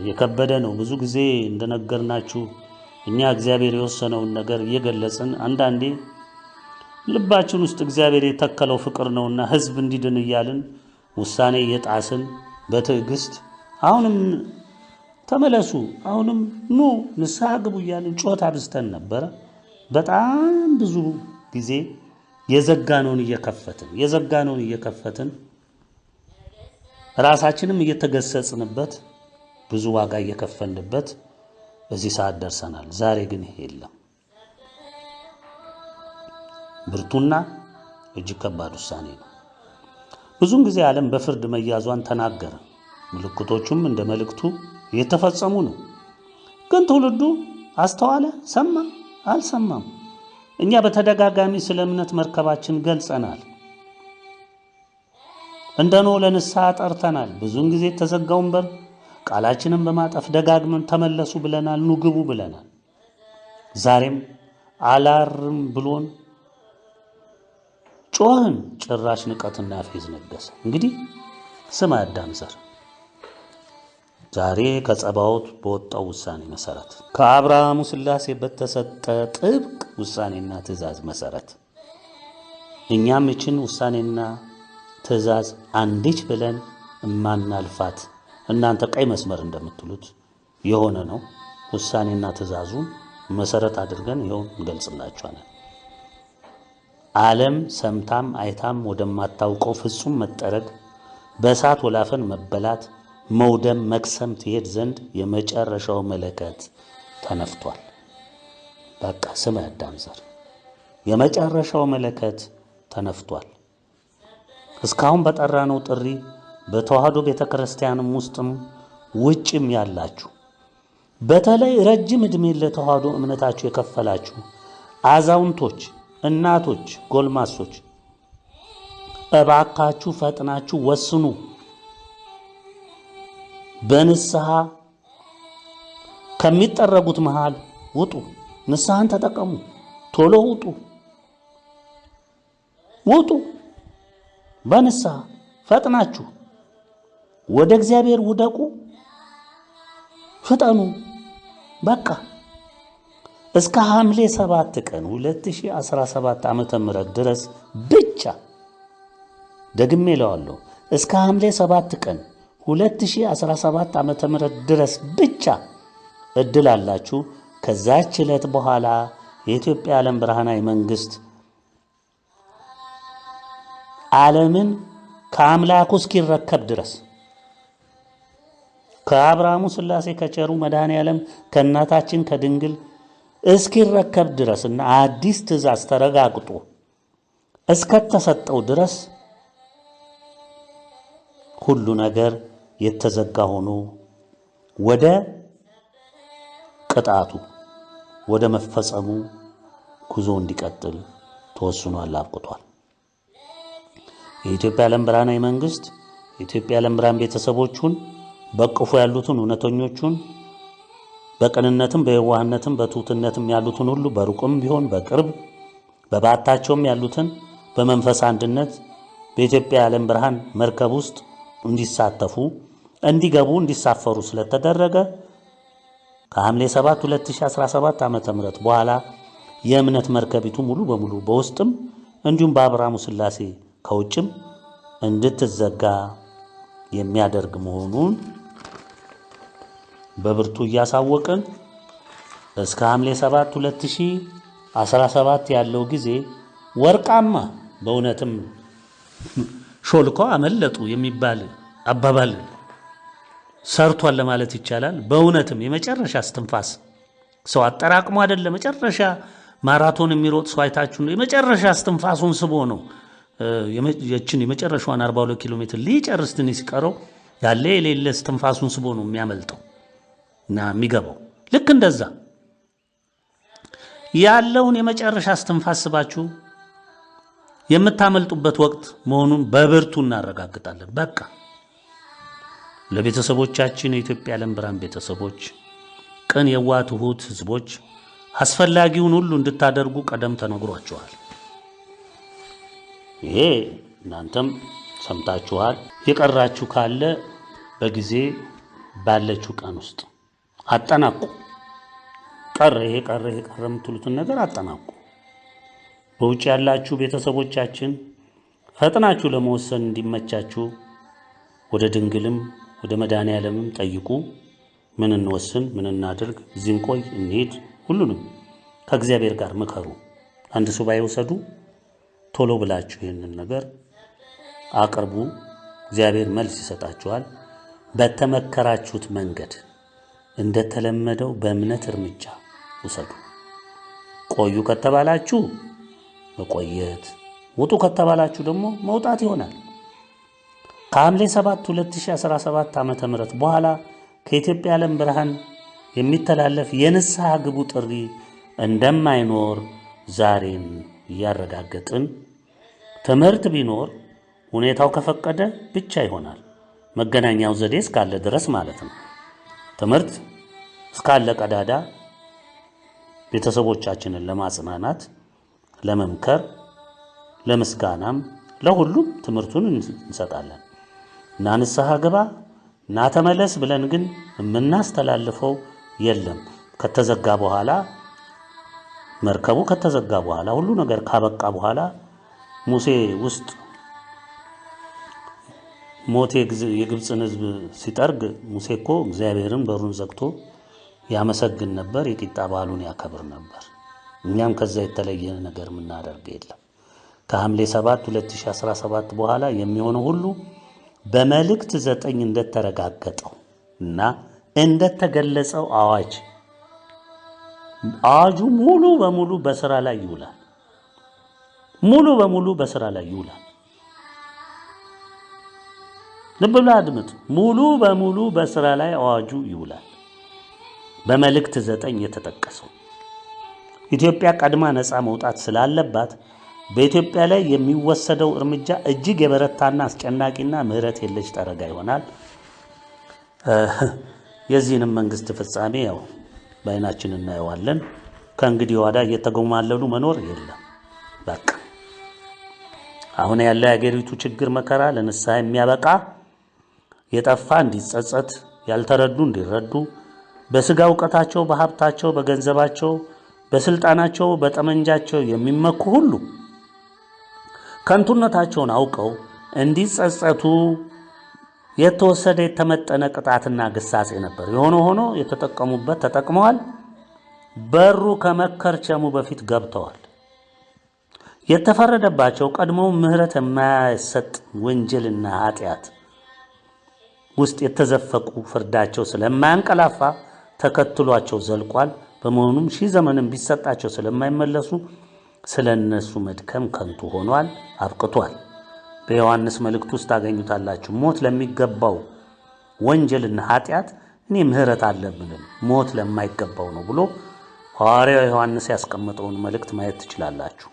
S1: የከበደ ነው። ብዙ ጊዜ እንደነገርናችሁ እኛ እግዚአብሔር የወሰነውን ነገር እየገለጽን አንዳንዴ ልባችን ውስጥ እግዚአብሔር የተከለው ፍቅር ነውና ሕዝብ እንዲድን እያልን ውሳኔ እየጣስን በትዕግስት አሁንም ተመለሱ፣ አሁንም ኑ ንስሐ ግቡ እያልን ጮት አብዝተን ነበረ። በጣም ብዙ ጊዜ የዘጋነውን እየከፈትን ራሳችንም እየተገሰጽንበት ብዙ ዋጋ እየከፈልንበት በዚህ ሰዓት ደርሰናል። ዛሬ ግን ይሄ የለም። ብርቱና እጅግ ከባድ ውሳኔ ነው። ብዙውን ጊዜ ዓለም በፍርድ መያዟን ተናገረ። ምልክቶቹም እንደ መልእክቱ እየተፈጸሙ ነው። ግን ትውልዱ አስተዋለ? ሰማ? አልሰማም። እኛ በተደጋጋሚ ስለ እምነት መርከባችን ገልጸናል። እንደኖ ለንስሐ ጠርተናል። ብዙውን ጊዜ የተዘጋውን በር ቃላችንን በማጠፍ ደጋግመን ተመለሱ ብለናል፣ ኑ ግቡ ብለናል። ዛሬም አላርም ብሎን ጮህን። ጭራሽ ንቀትና ፌዝ ነገሰ። እንግዲህ ስማ አዳም ዘር ዛሬ ከጸባዖት በወጣው ውሳኔ መሰረት ከአብርሃሙ ሥላሴ በተሰጠ ጥብቅ ውሳኔና ትእዛዝ መሰረት እኛም ይችን ውሳኔና ትእዛዝ አንዲች ብለን ማናልፋት እናንተ ቀይ መስመር እንደምትሉት የሆነ ነው። ውሳኔና ትእዛዙን መሰረት አድርገን ይኸው እንገልጽላችኋለን። ዓለም ሰምታም አይታም ወደማታውቀው ፍጹም መጠረግ፣ በእሳት ወላፈን መበላት፣ መውደም፣ መክሰም ትሄድ ዘንድ የመጨረሻው መለከት ተነፍቷል። በቃ ስም አዳም ዘር የመጨረሻው መለከት ተነፍቷል። እስካሁን በጠራነው ጥሪ በተዋህዶ ቤተክርስቲያንም ውስጥም ውጭም ያላችሁ በተለይ ረጅም ዕድሜ ለተዋህዶ እምነታችሁ የከፈላችሁ አዛውንቶች፣ እናቶች፣ ጎልማሶች እባካችሁ ፈጥናችሁ ወስኑ። በንስሐ ከሚጠረጉት መሃል ውጡ። ንስሐን ተጠቀሙ። ቶሎ ውጡ። በንስሐ ፈጥናችሁ ወደ እግዚአብሔር ውደቁ። ፍጠኑ። በቃ እስከ ሐምሌ 7 ቀን 2017 ዓመተ ምህረት ድረስ ብቻ ደግሜ እለዋለሁ። እስከ ሐምሌ 7 ቀን 2017 ዓመተ ምህረት ድረስ ብቻ እድል አላችሁ። ከዛች ዕለት በኋላ የኢትዮጵያ ዓለም ብርሃናዊ መንግስት ዓለምን ከአምላኩ እስኪረከብ ድረስ ከአብርሃሙ ሥላሴ ከቸሩ መድኃኔ ዓለም ከእናታችን ከድንግል እስኪረከብ ድረስና አዲስ ትእዛዝ ተረጋግጦ እስከተሰጠው ድረስ ሁሉ ነገር የተዘጋ ሆኖ ወደ ቅጣቱ ወደ መፈጸሙ ጉዞ እንዲቀጥል ተወስኗል፣ አብቅቷል። የኢትዮጵያ ዓለም ብርሃናዊ መንግስት የኢትዮጵያ ዓለም ብርሃን ቤተሰቦቹን በቅፉ ያሉትን እውነተኞቹን በቅንነትም በየዋህነትም በትሑትነትም ያሉትን ሁሉ በሩቅም ቢሆን በቅርብ በባታቸውም ያሉትን በመንፈስ አንድነት በኢትዮጵያ ዓለም ብርሃን መርከብ ውስጥ እንዲሳተፉ እንዲገቡ እንዲሳፈሩ ስለተደረገ ከሐምሌ 7 2017 ዓመተ ምህረት በኋላ የእምነት መርከቢቱ ሙሉ በሙሉ በውስጥም እንዲሁም በአብርሃሙ ሥላሴ ከውጭም እንድትዘጋ የሚያደርግ መሆኑን በብርቱ እያሳወቅን እስከ ሐምሌ 7 2017 ያለው ጊዜ ወርቃማ በእውነትም ሾልከው አመለጡ የሚባል አባባል ሰርቷል ለማለት ይቻላል። በእውነትም የመጨረሻ እስትንፋስ ሰው አጠራቅሞ አይደለም። መጨረሻ ማራቶን የሚሮጥ ሰው አይታችሁ ነው። የመጨረሻ እስትንፋሱን ስቦ ነው የመጨረሻዋን 42 ኪሎ ሜትር ሊጨርስ ትንሽ ሲቀረው ያለ የሌለ እስትንፋሱን ስቦ ነው የሚያመልጠው እና የሚገባው። ልክ እንደዛ ያለውን የመጨረሻ እስትንፋስ ስባችሁ የምታመልጡበት ወቅት መሆኑን በብርቱ እናረጋግጣለን። በቃ ለቤተሰቦቻችን የኢትዮጵያ ዓለም ብርሃን ቤተሰቦች፣ ቅን የዋህ ትሁት ህዝቦች አስፈላጊውን ሁሉ እንድታደርጉ ቀደም ተነግሯችኋል። ይሄ እናንተም ሰምታችኋል። የቀራችሁ ካለ በጊዜ ባለችው ቀን ውስጥ አጠናቁ። ቀረ የምትሉትን ነገር አጠናቁ። በውጭ ያላችሁ ቤተሰቦቻችን ፈጥናችሁ ለመወሰን እንዲመቻችሁ ወደ ድንግልም ወደ መድኃኔዓለምም ጠይቁ። ምን እንወስን፣ ምን እናድርግ፣ እዚህ እንቆይ፣ እንሂድ፣ ሁሉንም ከእግዚአብሔር ጋር ምከሩ። አንድ ሱባኤ ውሰዱ። ቶሎ ብላችሁ ይህንን ነገር አቅርቡ። እግዚአብሔር መልስ ይሰጣችኋል። በተመከራችሁት መንገድ እንደተለመደው በእምነት እርምጃ ውሰዱ። ቆዩ ከተባላችሁ መቆየት፣ ውጡ ከተባላችሁ ደግሞ መውጣት ይሆናል። ከሐምሌ 7 2017 ዓመተ ምህረት በኋላ ከኢትዮጵያ ዓለም ብርሃን የሚተላለፍ የንስሐ ግቡ ጥሪ እንደማይኖር ዛሬን እያረጋገጥን፣ ትምህርት ቢኖር ሁኔታው ከፈቀደ ብቻ ይሆናል። መገናኛው ዘዴ እስካለ ድረስ ማለት ነው። ትምህርት እስካለ ቀዳዳ ቤተሰቦቻችንን ለማጽናናት፣ ለመምከር፣ ለምስጋናም ለሁሉም ትምህርቱን እንሰጣለን። እና ንስሐ ግባ እና ተመለስ ብለን ግን የምናስተላልፈው የለም። ከተዘጋ በኋላ መርከቡ ከተዘጋ በኋላ ሁሉ ነገር ካበቃ በኋላ ሙሴ ውስጥ ሞቴ የግብፅን ሕዝብ ሲጠርግ ሙሴ እኮ እግዚአብሔርን በሩን ዘግቶ ያመሰግን ነበር፣ የቂጣ በዓሉን ያከብር ነበር። እኛም ከዛ የተለየ ነገር የምናደርግ የለም። ከሐምሌ 7 2017 በኋላ የሚሆነው ሁሉ በመልእክት 9 እንደተረጋገጠው እና እንደተገለጸው አዋጁ ሙሉ በሙሉ በስራ ላይ ይውላል። ሙሉ በሙሉ በስራ ላይ ይውላል። ልብ ብላ አድምጥ። ሙሉ በሙሉ በስራ ላይ አዋጁ ይውላል። በመልእክት 9 የተጠቀሰው ኢትዮጵያ ቀድማ ነፃ መውጣት ስላለባት በኢትዮጵያ ላይ የሚወሰደው እርምጃ እጅግ የበረታና አስጨናቂና ምህረት የለሽ ጠረጋ ይሆናል። የዚህንም መንግስት ፍጻሜ ያው በአይናችን እናየዋለን። ከእንግዲህ ወዲያ እየተጎማለሉ መኖር የለም። በቃ አሁን ያለው የአገሪቱ ችግር መከራ ለንስሐ የሚያበቃ የጠፋ እንዲጸጸት፣ ያልተረዱ እንዲረዱ፣ በስጋ ዕውቀታቸው፣ በሀብታቸው፣ በገንዘባቸው፣ በስልጣናቸው፣ በጠመንጃቸው የሚመኩ ሁሉ ከንቱነታቸውን አውቀው እንዲጸጸቱ የተወሰደ የተመጠነ ቅጣትና ግሳጼ ነበር። የሆነ ሆኖ የተጠቀሙበት ተጠቅመዋል። በሩ ከመከርቸሙ በፊት ገብተዋል። የተፈረደባቸው ቀድሞው ምህረት የማይሰጥ ወንጀልና ኃጢአት ውስጥ የተዘፈቁ ፍርዳቸው ስለማያንቀላፋ ተከትሏቸው ዘልቋል። በመሆኑም ሺህ ዘመንም ቢሰጣቸው ስለማይመለሱ ስለነሱ መድከም ከንቱ ሆኗል፣ አብቅቷል። በዮሐንስ መልእክት ውስጥ ታገኙታላችሁ። ሞት ለሚገባው ወንጀልና ኃጢአት እኔ ምህረት አለብንም፣ ሞት ለማይገባው ነው ብሎ ሐዋርያው ዮሐንስ ያስቀመጠውን መልእክት ማየት ትችላላችሁ።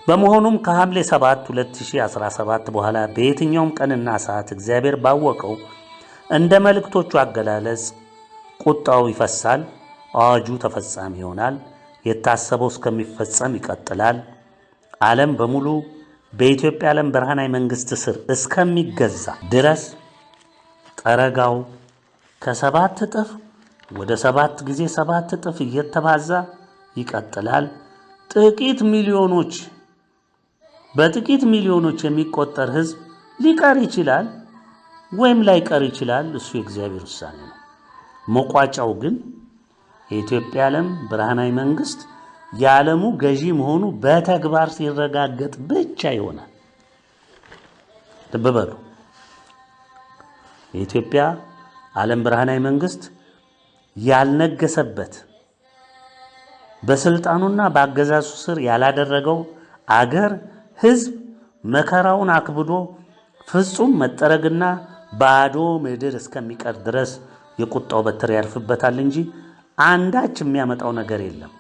S1: በመሆኑም ከሐምሌ 7 2017 በኋላ በየትኛውም ቀንና ሰዓት እግዚአብሔር ባወቀው እንደ መልእክቶቹ አገላለጽ ቁጣው ይፈሳል፣ አዋጁ ተፈጻሚ ይሆናል፣ የታሰበው እስከሚፈጸም ይቀጥላል። ዓለም በሙሉ በኢትዮጵያ ዓለም ብርሃናዊ መንግስት ስር እስከሚገዛ ድረስ ጠረጋው ከ7 እጥፍ ወደ 7 ጊዜ 7 እጥፍ እየተባዛ ይቀጥላል። በጥቂት ሚሊዮኖች የሚቆጠር ህዝብ ሊቀር ይችላል ወይም ላይቀር ይችላል። እሱ የእግዚአብሔር ውሳኔ ነው። መቋጫው ግን የኢትዮጵያ ዓለም ብርሃናዊ መንግስት የዓለሙ ገዢ መሆኑ በተግባር ሲረጋገጥ ብቻ ይሆናል። ልብ በሉ። የኢትዮጵያ ዓለም ብርሃናዊ መንግስት ያልነገሰበት በስልጣኑና በአገዛዙ ስር ያላደረገው አገር ህዝብ መከራውን አክብዶ ፍጹም መጠረግና ባዶ ምድር እስከሚቀር ድረስ የቁጣው በትር ያርፍበታል እንጂ አንዳች የሚያመጣው ነገር የለም።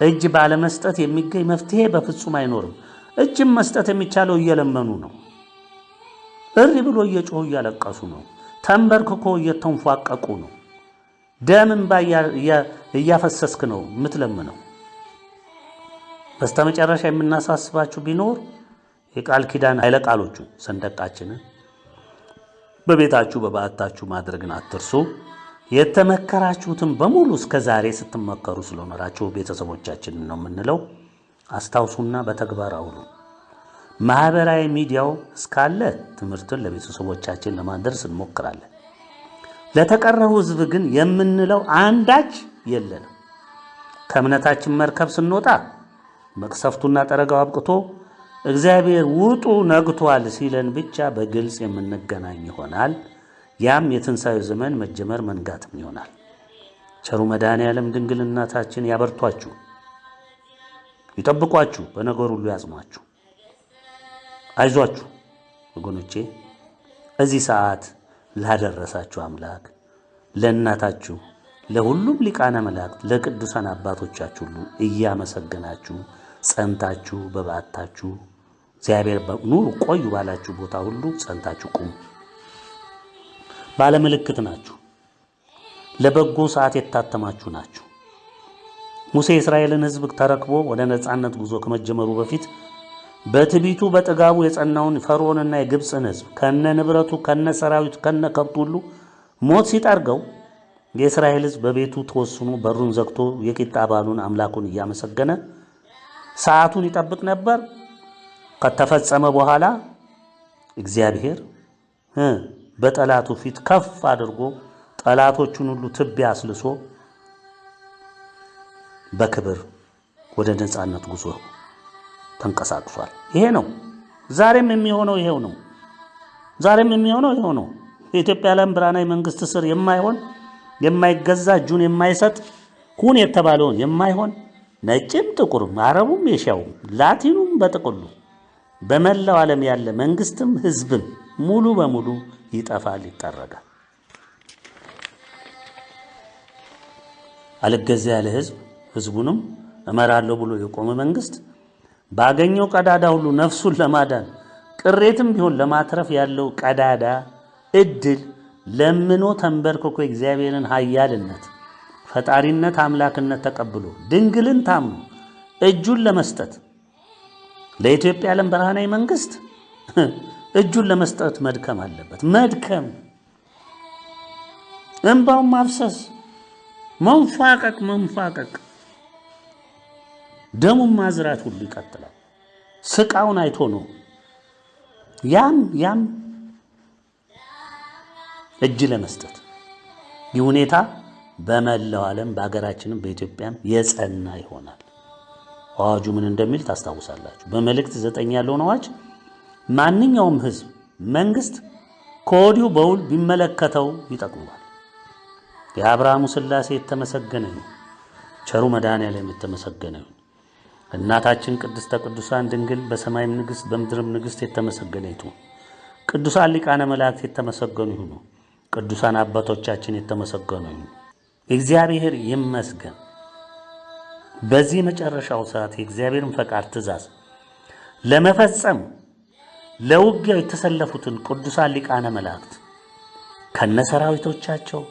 S1: እጅ ባለመስጠት የሚገኝ መፍትሄ በፍጹም አይኖርም። እጅም መስጠት የሚቻለው እየለመኑ ነው። እሪ ብሎ እየጮሁ እያለቀሱ ነው። ተንበርክኮ እየተንፏቀቁ ነው። ደም እንባ እያፈሰስክ ነው የምትለምነው። በስተመጨረሻ የምናሳስባችሁ ቢኖር የቃል ኪዳን ኃይለ ቃሎቹ ሰንደቃችንን በቤታችሁ በባዕታችሁ ማድረግን አትርሱ። የተመከራችሁትን በሙሉ እስከ ዛሬ ስትመከሩ ስለኖራችሁ ቤተሰቦቻችንን ነው የምንለው። አስታውሱና በተግባር አውሉ። ማህበራዊ ሚዲያው እስካለ ትምህርትን ለቤተሰቦቻችን ለማድረስ እንሞክራለን። ለተቀረው ሕዝብ ግን የምንለው አንዳች የለንም። ከእምነታችን መርከብ ስንወጣ መቅሰፍቱና ጠረጋው አብቅቶ እግዚአብሔር ውጡ ነግቷል ሲለን ብቻ በግልጽ የምንገናኝ ይሆናል። ያም የትንሣኤው ዘመን መጀመር መንጋትም ይሆናል። ቸሩ መድኃኔዓለም ድንግል እናታችን ያበርቷችሁ፣ ይጠብቋችሁ፣ በነገር ሁሉ ያጽኗችሁ። አይዟችሁ ወገኖቼ፣ እዚህ ሰዓት ላደረሳችሁ አምላክ ለእናታችሁ ለሁሉም ሊቃነ መላእክት ለቅዱሳን አባቶቻችሁ ሁሉ እያመሰገናችሁ ጸንታችሁ በባዕታችሁ እግዚአብሔር ኑሩ ቆዩ ባላችሁ ቦታ ሁሉ ጸንታችሁ ቁሙ። ባለምልክት ናችሁ። ለበጎ ሰዓት የታተማችሁ ናችሁ። ሙሴ የእስራኤልን ሕዝብ ተረክቦ ወደ ነጻነት ጉዞ ከመጀመሩ በፊት በትዕቢቱ በጥጋቡ የጸናውን ፈርዖንና የግብፅን ሕዝብ ከነ ንብረቱ ከነ ሰራዊቱ ከነ ከብቱ ሁሉ ሞት ሲጠርገው የእስራኤል ሕዝብ በቤቱ ተወስኖ በሩን ዘግቶ የቂጣ በዓሉን አምላኩን እያመሰገነ ሰዓቱን ይጠብቅ ነበር። ከተፈጸመ በኋላ እግዚአብሔር በጠላቱ ፊት ከፍ አድርጎ ጠላቶቹን ሁሉ ትቢያ አስልሶ በክብር ወደ ነጻነት ጉዞ ተንቀሳቅሷል። ይሄ ነው ዛሬም የሚሆነው። ይሄው ነው ዛሬም የሚሆነው። ይሄው ነው። የኢትዮጵያ ዓለም ብርሃናዊ መንግስት ስር የማይሆን የማይገዛ እጁን የማይሰጥ ሁን የተባለውን የማይሆን ነጭም ጥቁርም አረቡም ኤሽያውም ላቲኑም በጥቅሉ በመላው ዓለም ያለ መንግስትም ህዝብም ሙሉ በሙሉ ይጠፋል፣ ይጠረጋል። አልገዛ ያለ ህዝቡንም እመራለሁ ብሎ የቆመ መንግስት ባገኘው ቀዳዳ ሁሉ ነፍሱን ለማዳን ቅሬትም ቢሆን ለማትረፍ ያለው ቀዳዳ እድል ለምኖ ተንበርክኮ እግዚአብሔርን ኃያልነት ፈጣሪነት አምላክነት ተቀብሎ ድንግልን ታምኖ እጁን ለመስጠት ለኢትዮጵያ ዓለም ብርሃናዊ መንግስት እጁን ለመስጠት መድከም አለበት። መድከም፣ እንባውን ማፍሰስ፣ መንፋቀቅ፣ ደሙን ማዝራት ሁሉ ይቀጥላል። ስቃውን አይቶ ነው ያም እጅ ለመስጠት። ይህ ሁኔታ በመላው ዓለም በአገራችንም በኢትዮጵያም የጸና ይሆናል። አዋጁ ምን እንደሚል ታስታውሳላችሁ። በመልእክት 9 ያለውን አዋጅ ማንኛውም ህዝብ መንግስት ከወዲሁ በውል ቢመለከተው ይጠቅማል። የአብርሃሙ ሥላሴ የተመሰገነ ነው። ቸሩ መድኃኔዓለም የተመሰገነ ነው። እናታችን ቅድስተ ቅዱሳን ድንግል በሰማይም ንግሥት በምድርም ንግሥት የተመሰገነች ነው። ቅዱሳን ሊቃነ መላእክት የተመሰገኑ ይሁኑ። ቅዱሳን አባቶቻችን የተመሰገኑ ይሁኑ። እግዚአብሔር ይመስገን። በዚህ መጨረሻው ሰዓት የእግዚአብሔርን ፈቃድ ትእዛዝ ለመፈጸም ለውጊያው የተሰለፉትን ቅዱሳን ሊቃነ መላእክት ከነሰራዊቶቻቸው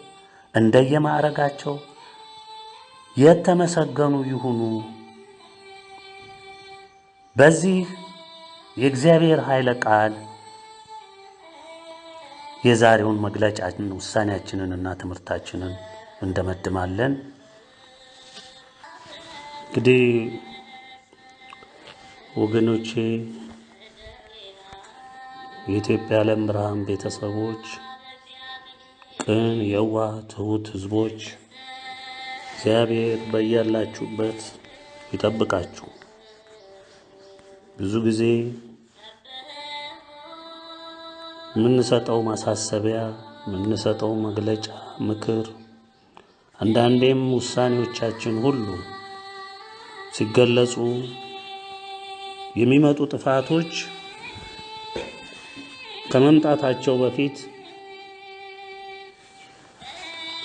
S1: እንደየማዕረጋቸው የተመሰገኑ ይሁኑ። በዚህ የእግዚአብሔር ኃይለ ቃል የዛሬውን መግለጫችንን ውሳኔያችንንና ትምህርታችንን እንደመድማለን። እንግዲህ ወገኖቼ የኢትዮጵያ ዓለም ብርሃን ቤተሰቦች፣ ቅን የዋህ ትሁት ህዝቦች እግዚአብሔር በያላችሁበት ይጠብቃችሁ። ብዙ ጊዜ የምንሰጠው ማሳሰቢያ፣ የምንሰጠው መግለጫ፣ ምክር፣ አንዳንዴም ውሳኔዎቻችን ሁሉ ሲገለጹ የሚመጡ ጥፋቶች ከመምጣታቸው በፊት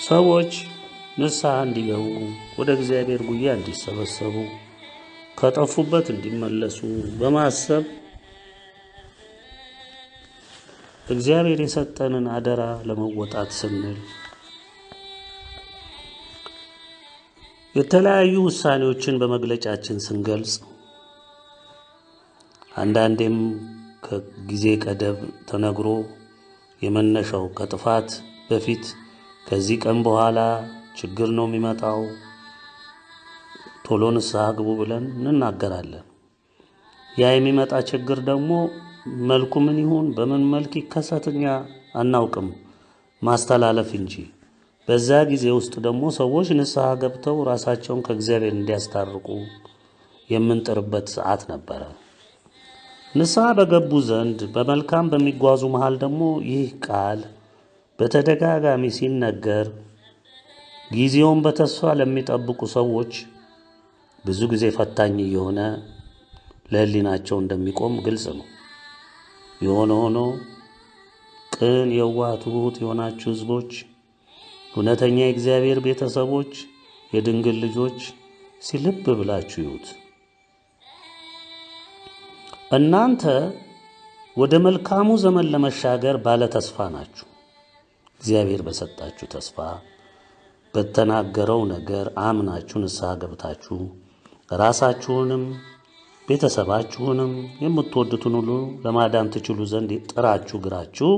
S1: ሰዎች ንስሐ እንዲገቡ ወደ እግዚአብሔር ጉያ እንዲሰበሰቡ ከጠፉበት እንዲመለሱ በማሰብ እግዚአብሔር የሰጠንን አደራ ለመወጣት ስንል የተለያዩ ውሳኔዎችን በመግለጫችን ስንገልጽ አንዳንዴም ከጊዜ ቀደም ተነግሮ የመነሻው ከጥፋት በፊት ከዚህ ቀን በኋላ ችግር ነው የሚመጣው ቶሎ ንስሐ ግቡ ብለን እንናገራለን። ያ የሚመጣ ችግር ደግሞ መልኩ ምን ይሁን በምን መልክ ይከሰትኛ አናውቅም ማስተላለፍ እንጂ በዛ ጊዜ ውስጥ ደግሞ ሰዎች ንስሐ ገብተው ራሳቸውን ከእግዚአብሔር እንዲያስታርቁ የምንጥርበት ሰዓት ነበረ። ንስሐ በገቡ ዘንድ በመልካም በሚጓዙ መሃል ደግሞ ይህ ቃል በተደጋጋሚ ሲነገር ጊዜውን በተስፋ ለሚጠብቁ ሰዎች ብዙ ጊዜ ፈታኝ የሆነ ለህሊናቸው እንደሚቆም ግልጽ ነው። የሆነ ሆኖ ቅን የዋህ ትሑት የሆናችሁ ህዝቦች እውነተኛ የእግዚአብሔር ቤተሰቦች የድንግል ልጆች ሲልብ ብላችሁ ይዩት። እናንተ ወደ መልካሙ ዘመን ለመሻገር ባለ ተስፋ ናችሁ። እግዚአብሔር በሰጣችሁ ተስፋ በተናገረው ነገር አምናችሁ ንስሐ ገብታችሁ ራሳችሁንም ቤተሰባችሁንም የምትወዱትን ሁሉ ለማዳን ትችሉ ዘንድ ጥራችሁ ግራችሁ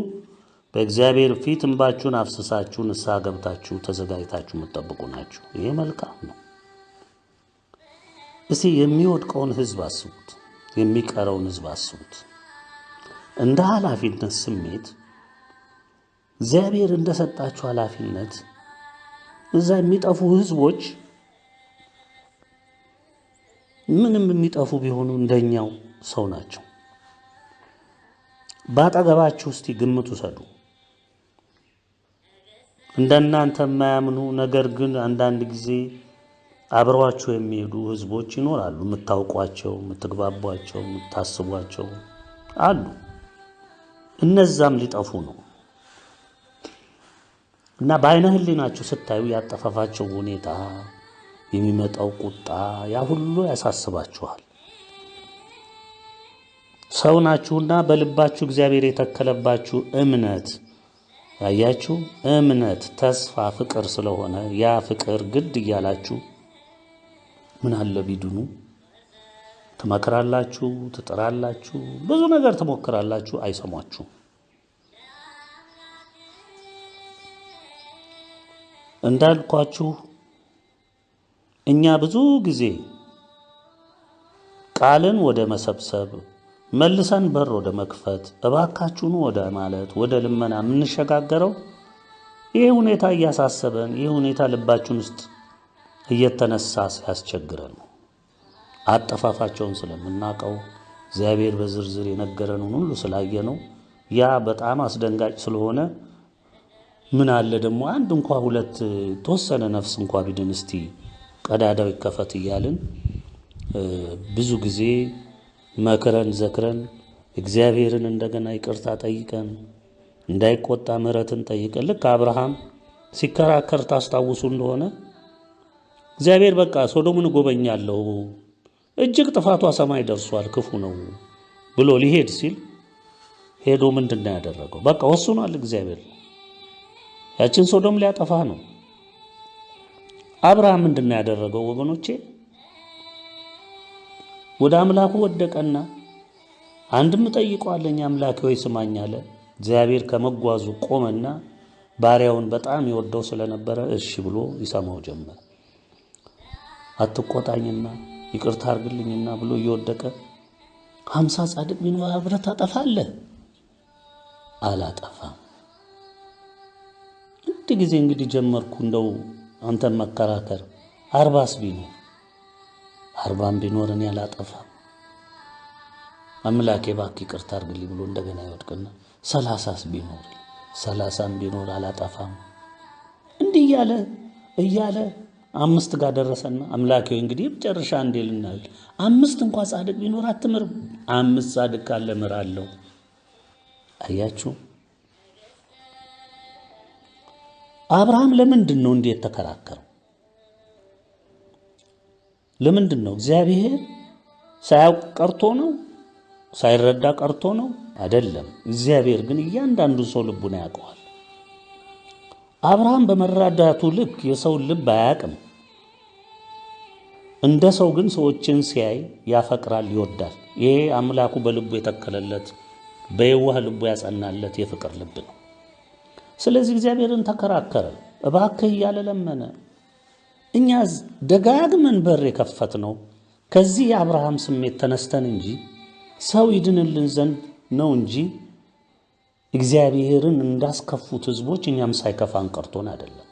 S1: በእግዚአብሔር ፊት እንባችሁን አፍስሳችሁ ንስሐ ገብታችሁ ተዘጋጅታችሁ የምትጠብቁ ናችሁ። ይሄ መልካም ነው። እስቲ የሚወድቀውን ህዝብ አስቡት፣ የሚቀረውን ህዝብ አስቡት። እንደ ኃላፊነት ስሜት እግዚአብሔር እንደሰጣችሁ ኃላፊነት እዛ የሚጠፉ ህዝቦች ምንም የሚጠፉ ቢሆኑ እንደኛው ሰው ናቸው። ባጠገባችሁ እስቲ ግምት ውሰዱ። እንደናንተ የማያምኑ ነገር ግን አንዳንድ ጊዜ አብረዋቸው የሚሄዱ ህዝቦች ይኖራሉ። የምታውቋቸው፣ የምትግባቧቸው፣ የምታስቧቸው አሉ። እነዛም ሊጠፉ ነው እና በዓይነ ህሊናችሁ ስታዩ ያጠፋፋቸው ሁኔታ የሚመጣው ቁጣ ያ ሁሉ ያሳስባችኋል። ሰው ናችሁና በልባችሁ እግዚአብሔር የተከለባችሁ እምነት ያያችሁ እምነት ተስፋ ፍቅር ስለሆነ ያ ፍቅር ግድ እያላችሁ ምን አለ ቢድኑ ትመክራላችሁ፣ ትጥራላችሁ፣ ብዙ ነገር ትሞክራላችሁ፣ አይሰማችሁ። እንዳልኳችሁ እኛ ብዙ ጊዜ ቃልን ወደ መሰብሰብ መልሰን በር ወደ መክፈት እባካችሁን ወደ ማለት ወደ ልመና የምንሸጋገረው ይሄ ሁኔታ እያሳሰበን ይሄ ሁኔታ ልባችን ውስጥ እየተነሳ ሲያስቸግረን ነው። አጠፋፋቸውን ስለምናቀው እግዚአብሔር በዝርዝር የነገረንን ሁሉ ስላየነው ያ በጣም አስደንጋጭ ስለሆነ ምን አለ ደግሞ አንድ እንኳን ሁለት ተወሰነ ነፍስ እንኳን ቢድን እስቲ ቀዳዳው ይከፈት እያልን ብዙ ጊዜ መከረን ዘክረን እግዚአብሔርን እንደገና ይቅርታ ጠይቀን እንዳይቆጣ ምሕረትን ጠይቀን ልክ አብርሃም ሲከራከር ታስታውሱ እንደሆነ እግዚአብሔር በቃ ሶዶምን ጎበኛለሁ እጅግ ጥፋቷ ሰማይ ደርሷል ክፉ ነው ብሎ ሊሄድ ሲል ሄዶ ምንድነው ያደረገው? በቃ ወስኗል እግዚአብሔር ያችን ሶዶም ሊያጠፋ ነው። አብርሃም ምንድነው ያደረገው ወገኖቼ? ወደ አምላኩ ወደቀና አንድም ጠይቀዋለኝ አምላኬ ሆይ ስማኝ አለ። እግዚአብሔር ከመጓዙ ቆመና ባሪያውን በጣም ይወደው ስለነበረ እሺ ብሎ ይሰማው ጀመረ። አትቆጣኝና ይቅርታ አድርግልኝና ብሎ እየወደቀ 50 ጻድቅ ቢኖር አብረህ ታጠፋለህ? አላጠፋም። ጊዜ እንግዲህ ጀመርኩ እንደው አንተን መከራከር 40 ቢኖር 40 ቢኖር እኔ አላጠፋም አምላኬ እባክህ ይቅርታ አድርግልኝ ብሎ እንደገና ይወድቅና 30 ቢኖር 30 ቢኖር አላጠፋም። እንዲህ እያለ 5 ጋር ደረሰና አምላኬ እንግዲህ መጨረሻ እንዴ ልናል 5 እንኳን ጻድቅ ቢኖር አትምር 5 ጻድቅ ካለ ምራለሁ አያችሁ አብርሃም ለምንድን ነው እንዴት ተከራከረው? ለምንድን ነው? እግዚአብሔር ሳያውቅ ቀርቶ ነው? ሳይረዳ ቀርቶ ነው? አይደለም። እግዚአብሔር ግን እያንዳንዱ ሰው ልቡን ያውቀዋል። አብርሃም በመረዳቱ ልክ የሰው ልብ አያውቅም። እንደ ሰው ግን ሰዎችን ሲያይ ያፈቅራል፣ ይወዳል። ይሄ አምላኩ በልቡ የተከለለት በየዋህ ልቡ ያጸናለት የፍቅር ልብ ነው። ስለዚህ እግዚአብሔርን ተከራከረ፣ እባክህ እያለ ለመነ። እኛ ደጋግመን በር የከፈትነው ከዚህ የአብርሃም ስሜት ተነስተን እንጂ ሰው ይድንልን ዘንድ ነው እንጂ እግዚአብሔርን እንዳስከፉት ህዝቦች እኛም ሳይከፋን ቀርቶን አይደለም።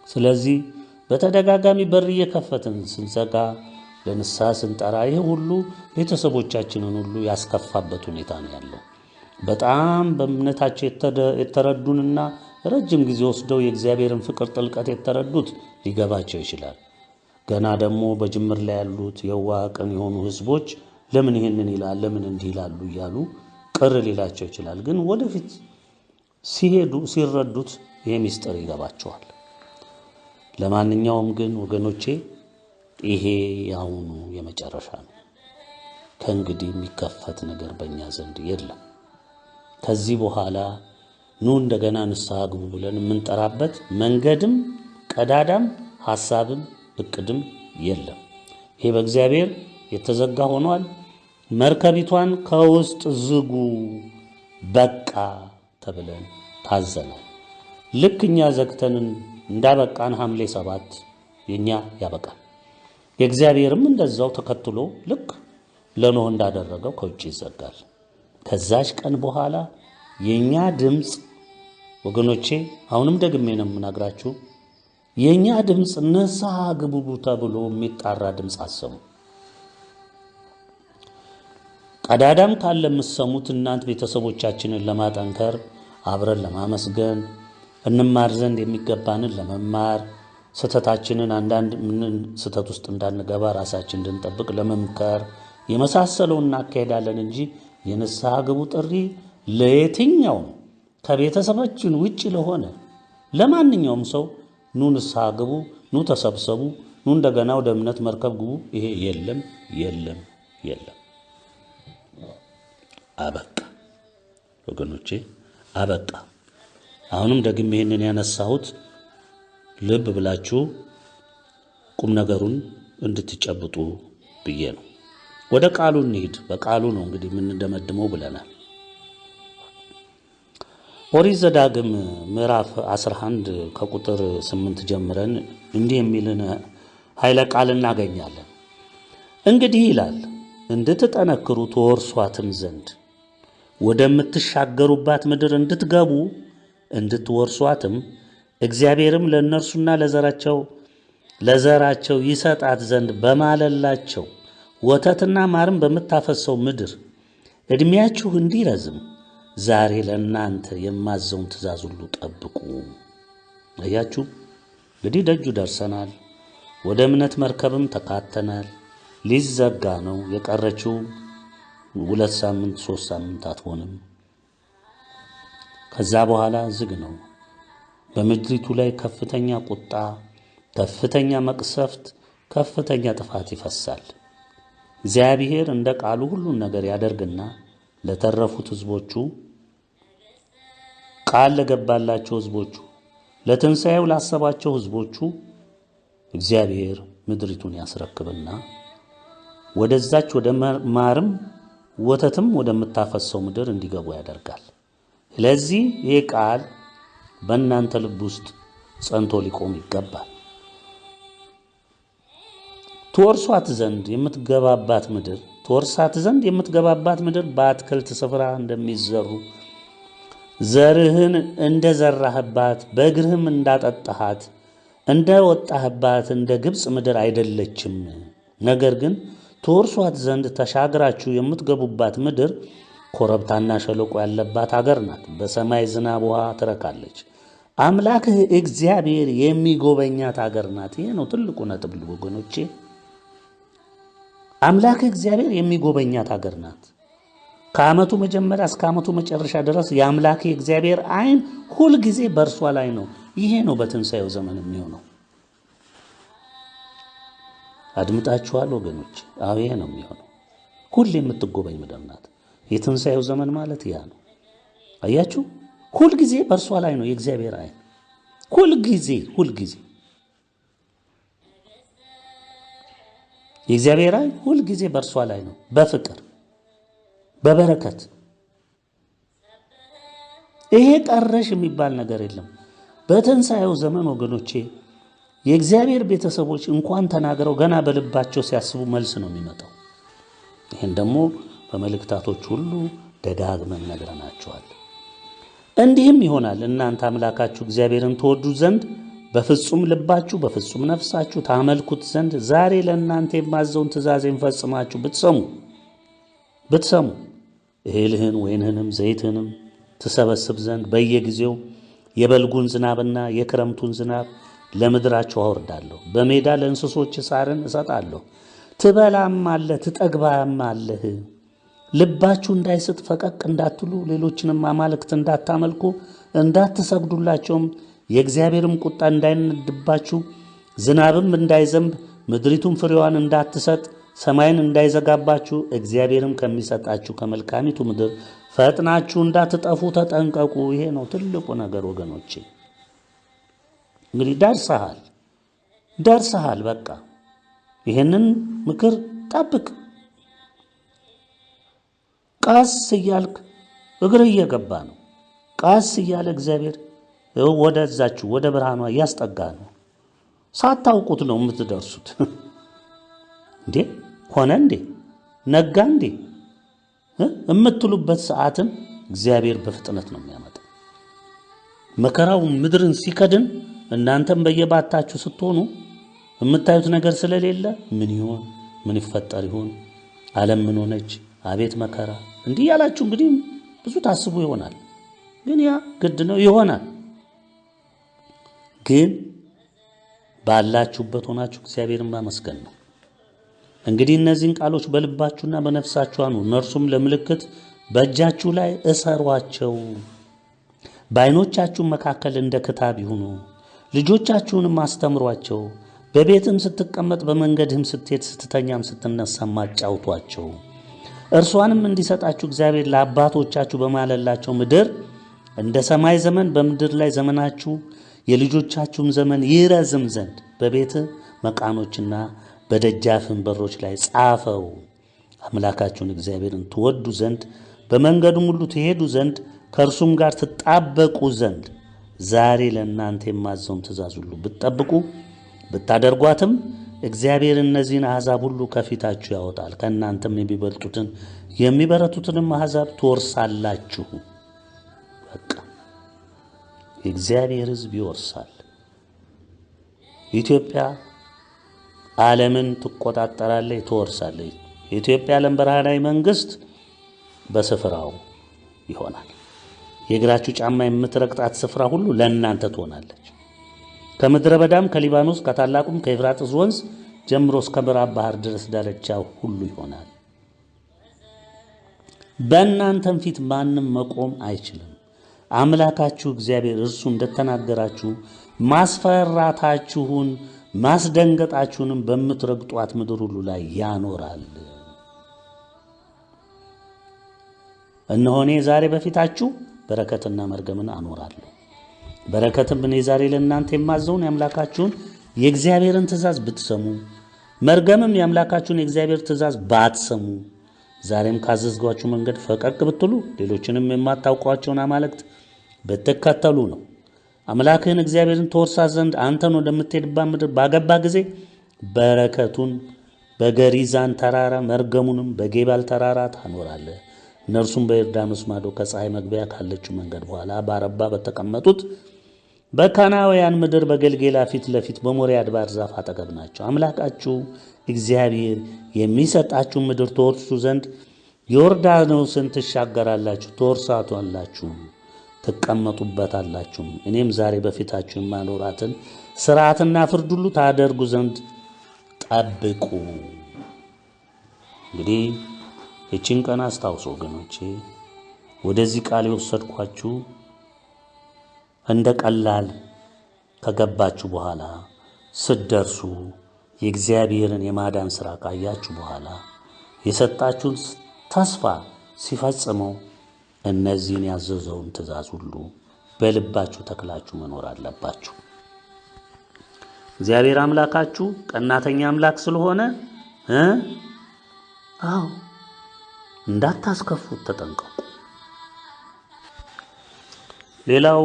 S1: ስለዚህ በተደጋጋሚ በር እየከፈትን ስንዘጋ ለንስሐ ስንጠራ ይሄ ሁሉ ቤተሰቦቻችንን ሁሉ ያስከፋበት ሁኔታ ነው ያለው። በጣም በእምነታቸው የተረዱንና ረጅም ጊዜ ወስደው የእግዚአብሔርን ፍቅር ጥልቀት የተረዱት ሊገባቸው ይችላል። ገና ደግሞ በጅምር ላይ ያሉት የዋህ ቅን የሆኑ ህዝቦች ለምን ይሄንን ይላል ለምን እንዲህ ይላሉ እያሉ ቅር ሊላቸው ይችላል። ግን ወደፊት ሲሄዱ ሲረዱት ይሄ ሚስጥር ይገባቸዋል። ለማንኛውም ግን ወገኖቼ ይሄ ያሁኑ የመጨረሻ ነው። ከእንግዲህ የሚከፈት ነገር በእኛ ዘንድ የለም። ከዚህ በኋላ ኑ እንደገና ንስሐ ግቡ ብለን የምንጠራበት መንገድም ቀዳዳም ሐሳብም እቅድም የለም። ይሄ በእግዚአብሔር የተዘጋ ሆኗል። መርከቢቷን ከውስጥ ዝጉ በቃ ተብለን ታዘናል። ልክ እኛ ዘግተንን እንዳበቃን ሐምሌ 7 የኛ ያበቃል። የእግዚአብሔርም እንደዛው ተከትሎ ልክ ለኖህ እንዳደረገው ከውጭ ይዘጋል። ከዛች ቀን በኋላ የኛ ድምጽ ወገኖቼ አሁንም ደግሜ ነው የምናግራችሁ፣ የኛ ድምጽ ንስሐ ግቡ ተብሎ የሚጣራ ድምጽ አሰሙ። ቀዳዳም ካለ የምትሰሙት እናንተ ቤተሰቦቻችንን ለማጠንከር አብረን ለማመስገን እንማር ዘንድ የሚገባንን ለመማር ስተታችንን አንዳንድ ስተት ውስጥ እንዳንገባ ራሳችን እንድንጠብቅ ለመምከር የመሳሰለውን እናካሄዳለን እንጂ የንስሐ ግቡ ጥሪ ለየትኛው ከቤተሰባችን ውጪ ለሆነ ለማንኛውም ሰው ኑ ንስሐ ግቡ፣ ኑ ተሰብሰቡ፣ ኑ እንደገና ወደ እምነት መርከብ ግቡ፣ ይሄ የለም የለም የለም። አበቃ ወገኖቼ አበቃ። አሁንም ደግሜ ይሄንን ያነሳሁት ልብ ብላችሁ ቁም ነገሩን እንድትጨብጡ ብዬ ነው። ወደ ቃሉ እንሂድ። በቃሉ ነው እንግዲህ ምን እንደመድመው ብለናል። ኦሪት ዘዳግም ምዕራፍ 11 ከቁጥር 8 ጀምረን እንዲህ የሚልን ኃይለ ቃል እናገኛለን። እንግዲህ ይላል እንድትጠነክሩ ተወርሷትም ዘንድ ወደምትሻገሩባት ምድር እንድትገቡ እንድትወርሷትም እግዚአብሔርም ለእነርሱና ለዘራቸው ይሰጣት ዘንድ በማለላቸው ወተትና ማርም በምታፈሰው ምድር ዕድሜያችሁ እንዲረዝም ዛሬ ለእናንተ የማዘውን ትእዛዝ ሁሉ ጠብቁ። አያችሁ እንግዲህ ደጁ ደርሰናል። ወደ እምነት መርከብም ተካተናል። ሊዘጋ ነው። የቀረችው 2 ሳምንት 3 ሳምንት አትሆንም። ከዛ በኋላ ዝግ ነው። በምድሪቱ ላይ ከፍተኛ ቁጣ፣ ከፍተኛ መቅሰፍት፣ ከፍተኛ ጥፋት ይፈሳል። እግዚአብሔር እንደ ቃሉ ሁሉን ነገር ያደርግና ለተረፉት ህዝቦቹ ቃል ለገባላቸው ህዝቦቹ ለትንሣኤው ላሰባቸው ህዝቦቹ እግዚአብሔር ምድሪቱን ያስረክብና ወደዛች ወደ ማርም ወተትም ወደምታፈሰው ምድር እንዲገቡ ያደርጋል። ስለዚህ ይሄ ቃል በእናንተ ልብ ውስጥ ጸንቶ ሊቆም ይገባል። ትወርሷት ዘንድ የምትገባባት ምድር በአትክልት ስፍራ እንደሚዘሩ ዘርህን እንደዘራህባት በእግርህም እንዳጠጣሃት እንደወጣህባት እንደ ግብፅ ምድር አይደለችም። ነገር ግን ትወርሷት ዘንድ ተሻግራችሁ የምትገቡባት ምድር ኮረብታና ሸለቆ ያለባት አገር ናት። በሰማይ ዝናብ ውሃ ትረካለች። አምላክህ እግዚአብሔር የሚጎበኛት አገር ናት። ይሄ ነው ትልቁ ነጥብ ወገኖቼ። አምላክህ እግዚአብሔር የሚጎበኛት አገር ናት። ከዓመቱ መጀመሪያ እስከ ዓመቱ መጨረሻ ድረስ የአምላክ የእግዚአብሔር ዓይን ሁል ጊዜ በእርሷ ላይ ነው። ይሄ ነው በትንሣኤው ዘመን የሚሆነው። አድምጣችኋል ወገኖች? አዎ ይሄ ነው የሚሆነው። ሁሌ የምትጎበኝ ምድር ናት። የትንሣኤው ዘመን ማለት ያ ነው። አያችሁ? ሁል ጊዜ በእርሷ ላይ ነው የእግዚአብሔር ዓይን። ሁል ጊዜ የእግዚአብሔር ዓይን ሁል ጊዜ በእርሷ ላይ ነው። በፍቅር በበረከት ይሄ ቀረሽ የሚባል ነገር የለም። በትንሣኤው ዘመን ወገኖቼ የእግዚአብሔር ቤተሰቦች እንኳን ተናግረው ገና በልባቸው ሲያስቡ መልስ ነው የሚመጣው። ይህን ደግሞ በመልእክታቶች ሁሉ ደጋግመን ነግረናቸዋል። እንዲህም ይሆናል እናንተ አምላካችሁ እግዚአብሔርን ትወዱ ዘንድ በፍጹም ልባችሁ በፍጹም ነፍሳችሁ ታመልኩት ዘንድ ዛሬ ለእናንተ የማዘውን ትእዛዜን ፈጽማችሁ ብትሰሙ እህልህን ወይንህንም ዘይትህንም ትሰበስብ ዘንድ በየጊዜው የበልጉን ዝናብና የክረምቱን ዝናብ ለምድራችሁ አወርዳለሁ። በሜዳ ለእንስሶች ሳርን እሰጣለሁ። ትበላማለህ ትጠግባማለህ። ልባችሁ እንዳይስት ፈቀቅ እንዳትሉ ሌሎችንም አማልክት እንዳታመልኩ እንዳትሰግዱላቸውም የእግዚአብሔርም ቁጣ እንዳይነድባችሁ ዝናብም እንዳይዘንብ ምድሪቱም ፍሬዋን እንዳትሰጥ ሰማይን እንዳይዘጋባችሁ እግዚአብሔርም ከሚሰጣችሁ ከመልካሚቱ ምድር ፈጥናችሁ እንዳትጠፉ ተጠንቀቁ። ይሄ ነው ትልቁ ነገር ወገኖቼ። እንግዲህ ደርሰሃል። በቃ ይሄንን ምክር ጠብቅ። ቃስ እያልክ እግር እየገባ ነው። ቃስ እያለ እግዚአብሔር ወደዛችሁ ወደ ብርሃኗ እያስጠጋ ነው። ሳታውቁት ነው የምትደርሱት። እንዴ ሆነ እንዴ ነጋ እንዴ የምትሉበት ሰዓትን እግዚአብሔር በፍጥነት ነው የሚያመጣው። መከራው ምድርን ሲከድን እናንተም በየባታችሁ ስትሆኑ የምታዩት ነገር ስለሌለ ምን ይሆን ምን ይፈጠር ይሆን ዓለም ምን ሆነች አቤት መከራ እንዲህ ያላችሁ እንግዲህ ብዙ ታስቡ ይሆናል። ግን ያ ግድ ነው ይሆናል። ግን ባላችሁበት ሆናችሁ እግዚአብሔርን ማመስገን ነው። እንግዲህ እነዚህን ቃሎች በልባችሁና በነፍሳችሁ አኑሩ፣ እነርሱም ለምልክት በእጃችሁ ላይ እሰሯቸው። በዓይኖቻችሁ መካከል እንደ ክታብ ይሁኑ። ልጆቻችሁንም አስተምሯቸው። በቤትም ስትቀመጥ በመንገድህም ስትሄድ ስትተኛም ስትነሳም አጫውቷቸው። እርሷንም እንዲሰጣችሁ እግዚአብሔር ለአባቶቻችሁ በማለላቸው ምድር እንደ ሰማይ ዘመን በምድር ላይ ዘመናችሁ የልጆቻችሁም ዘመን ይረዝም ዘንድ በቤት መቃኖችና በደጃፍም በሮች ላይ ጻፈው። አምላካችሁን እግዚአብሔርን ትወዱ ዘንድ በመንገዱም ሁሉ ትሄዱ ዘንድ ከእርሱም ጋር ትጣበቁ ዘንድ ዛሬ ለእናንተ የማዘውን ትእዛዝ ሁሉ ብትጠብቁ ብታደርጓትም እግዚአብሔር እነዚህን አሕዛብ ሁሉ ከፊታችሁ ያወጣል። ከእናንተም የሚበልጡትን የሚበረቱትንም አሕዛብ ትወርሳላችሁ። በቃ የእግዚአብሔር ሕዝብ ይወርሳል። ኢትዮጵያ ዓለምን ትቆጣጠራለች፣ ትወርሳለች። የኢትዮጵያ ዓለም ብርሃናዊ መንግስት በስፍራው ይሆናል። የእግራችሁ ጫማ የምትረግጣት ስፍራ ሁሉ ለእናንተ ትሆናለች። ከምድረ በዳም ከሊባኖስ ከታላቁም ከኤፍራጥስ ወንዝ ጀምሮ እስከ ምዕራብ ባህር ድረስ ዳርቻ ሁሉ ይሆናል። በእናንተም ፊት ማንም መቆም አይችልም። አምላካችሁ እግዚአብሔር እርሱ እንደተናገራችሁ ማስፈራታችሁን ማስደንገጣችሁንም በምትረግጧት ምድር ሁሉ ላይ ያኖራል። እነሆ እኔ ዛሬ በፊታችሁ በረከትና መርገምን አኖራለሁ። በረከትም እኔ ዛሬ ለእናንተ የማዘውን የአምላካችሁን የእግዚአብሔርን ትእዛዝ ብትሰሙ፣ መርገምም የአምላካችሁን የእግዚአብሔር ትእዛዝ ባትሰሙ፣ ዛሬም ካዘዝኳችሁ መንገድ ፈቀቅ ብትሉ፣ ሌሎችንም የማታውቋቸውን አማልክት ብትከተሉ ነው። አምላክህን እግዚአብሔርን ትወርሳት ዘንድ አንተን ወደምትሄድባት ምድር ባገባ ጊዜ በረከቱን በገሪዛን ተራራ መርገሙንም በጌባል ተራራ ታኖራለህ። እነርሱም በዮርዳኖስ ማዶ ከፀሐይ መግቢያ ካለችው መንገድ በኋላ በአረባ በተቀመጡት በካናውያን ምድር በገልጌላ ፊት ለፊት በሞሪያ አድባር ዛፍ አጠገብ ናቸው። አምላካችሁ እግዚአብሔር የሚሰጣችሁ ምድር ትወርሱ ዘንድ ዮርዳኖስን ትሻገራላችሁ፣ ትወርሳቷላችሁ፣ ትቀመጡበታላችሁ። እኔም ዛሬ በፊታችሁ የማኖራትን ሥርዓትና ፍርድ ሁሉ ታደርጉ ዘንድ ጠብቁ። እንግዲህ እቺን ቀን አስታውሱ ወገኖቼ። ወደዚህ ቃል የወሰድኳችሁ እንደ ቀላል ከገባችሁ በኋላ ስትደርሱ የእግዚአብሔርን የማዳን ሥራ ካያችሁ በኋላ የሰጣችሁን ተስፋ ሲፈጽመው እነዚህን ያዘዘውን ትእዛዝ ሁሉ በልባችሁ ተክላችሁ መኖር አለባችሁ። እግዚአብሔር አምላካችሁ ቀናተኛ አምላክ ስለሆነ እንዳታስከፉት ተጠንቀቁ። ሌላው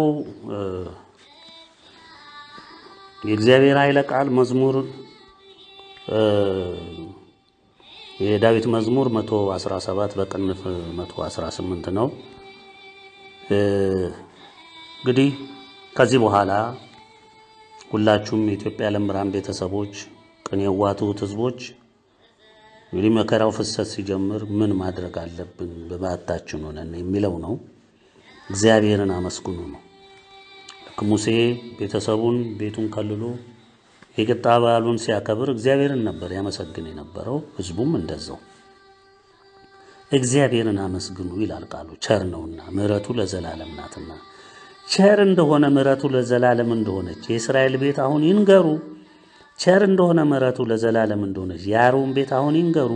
S1: የእግዚአብሔር ኃይለ ቃል መዝሙር የዳዊት መዝሙር 117 በቅንፍ 118 ነው። እንግዲህ ከዚህ በኋላ ሁላችሁም የኢትዮጵያ ዓለም ብርሃን ቤተሰቦች፣ ቅን የዋቱት ህዝቦች እንግዲህ መከራው ፍሰት ሲጀምር ምን ማድረግ አለብን በባታችን ሆነን የሚለው ነው። እግዚአብሔርን አመስግኑ ነው። ልክ ሙሴ ቤተሰቡን ቤቱን ከልሎ የቂጣ በዓሉን ሲያከብር እግዚአብሔርን ነበር ያመሰግን የነበረው። ህዝቡም እንደዛው እግዚአብሔርን አመስግኑ ይላል ቃሉ። ቸር ነውና ምሕረቱ ለዘላለም ናትና፣ ቸር እንደሆነ ምሕረቱ ለዘላለም እንደሆነች የእስራኤል ቤት አሁን ይንገሩ። ቸር እንደሆነ ምሕረቱ ለዘላለም እንደሆነች የአሮን ቤት አሁን ይንገሩ።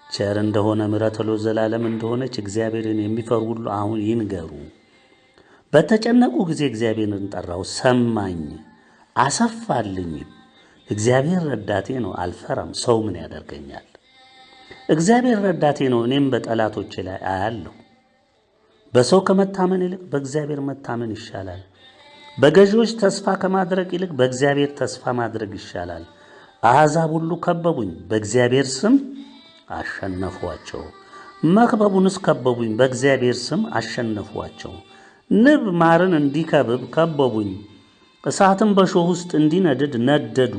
S1: ቸር እንደሆነ ምሕረቱ ለዘላለም እንደሆነች እግዚአብሔርን የሚፈሩ ሁሉ አሁን ይንገሩ። በተጨነቁ ጊዜ እግዚአብሔርን ጠራው፣ ሰማኝ፣ አሰፋልኝ። እግዚአብሔር ረዳቴ ነው፣ አልፈራም። ሰው ምን ያደርገኛል? እግዚአብሔር ረዳቴ ነው፣ እኔም በጠላቶቼ ላይ አያለሁ። በሰው ከመታመን ይልቅ በእግዚአብሔር መታመን ይሻላል። በገዢዎች ተስፋ ከማድረግ ይልቅ በእግዚአብሔር ተስፋ ማድረግ ይሻላል። አሕዛብ ሁሉ ከበቡኝ፣ በእግዚአብሔር ስም አሸነፏቸው። መክበቡንስ ከበቡኝ፣ በእግዚአብሔር ስም አሸነፏቸው። ንብ ማርን እንዲከብብ ከበቡኝ፣ እሳትም በእሾህ ውስጥ እንዲነድድ ነደዱ።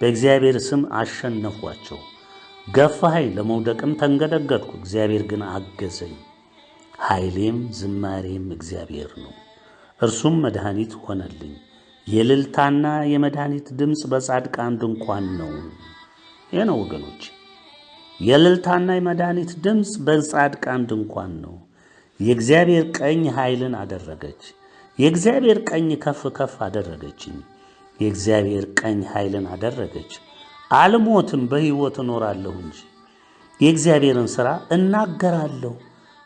S1: በእግዚአብሔር ስም አሸነፏቸው። ገፋኸኝ፣ ለመውደቅም ተንገደገድኩ፣ እግዚአብሔር ግን አገዘኝ። ኃይሌም ዝማሬም እግዚአብሔር ነው፣ እርሱም መድኃኒት ሆነልኝ። የእልልታና የመድኃኒት ድምፅ በጻድቃን ድንኳን ነው። ይህ ነው ወገኖች፣ የእልልታና የመድኃኒት ድምፅ በጻድቃን ድንኳን ነው። የእግዚአብሔር ቀኝ ኃይልን አደረገች። የእግዚአብሔር ቀኝ ከፍ ከፍ አደረገችኝ። የእግዚአብሔር ቀኝ ኃይልን አደረገች። አልሞትም፣ በሕይወት እኖራለሁ እንጂ የእግዚአብሔርን ሥራ እናገራለሁ።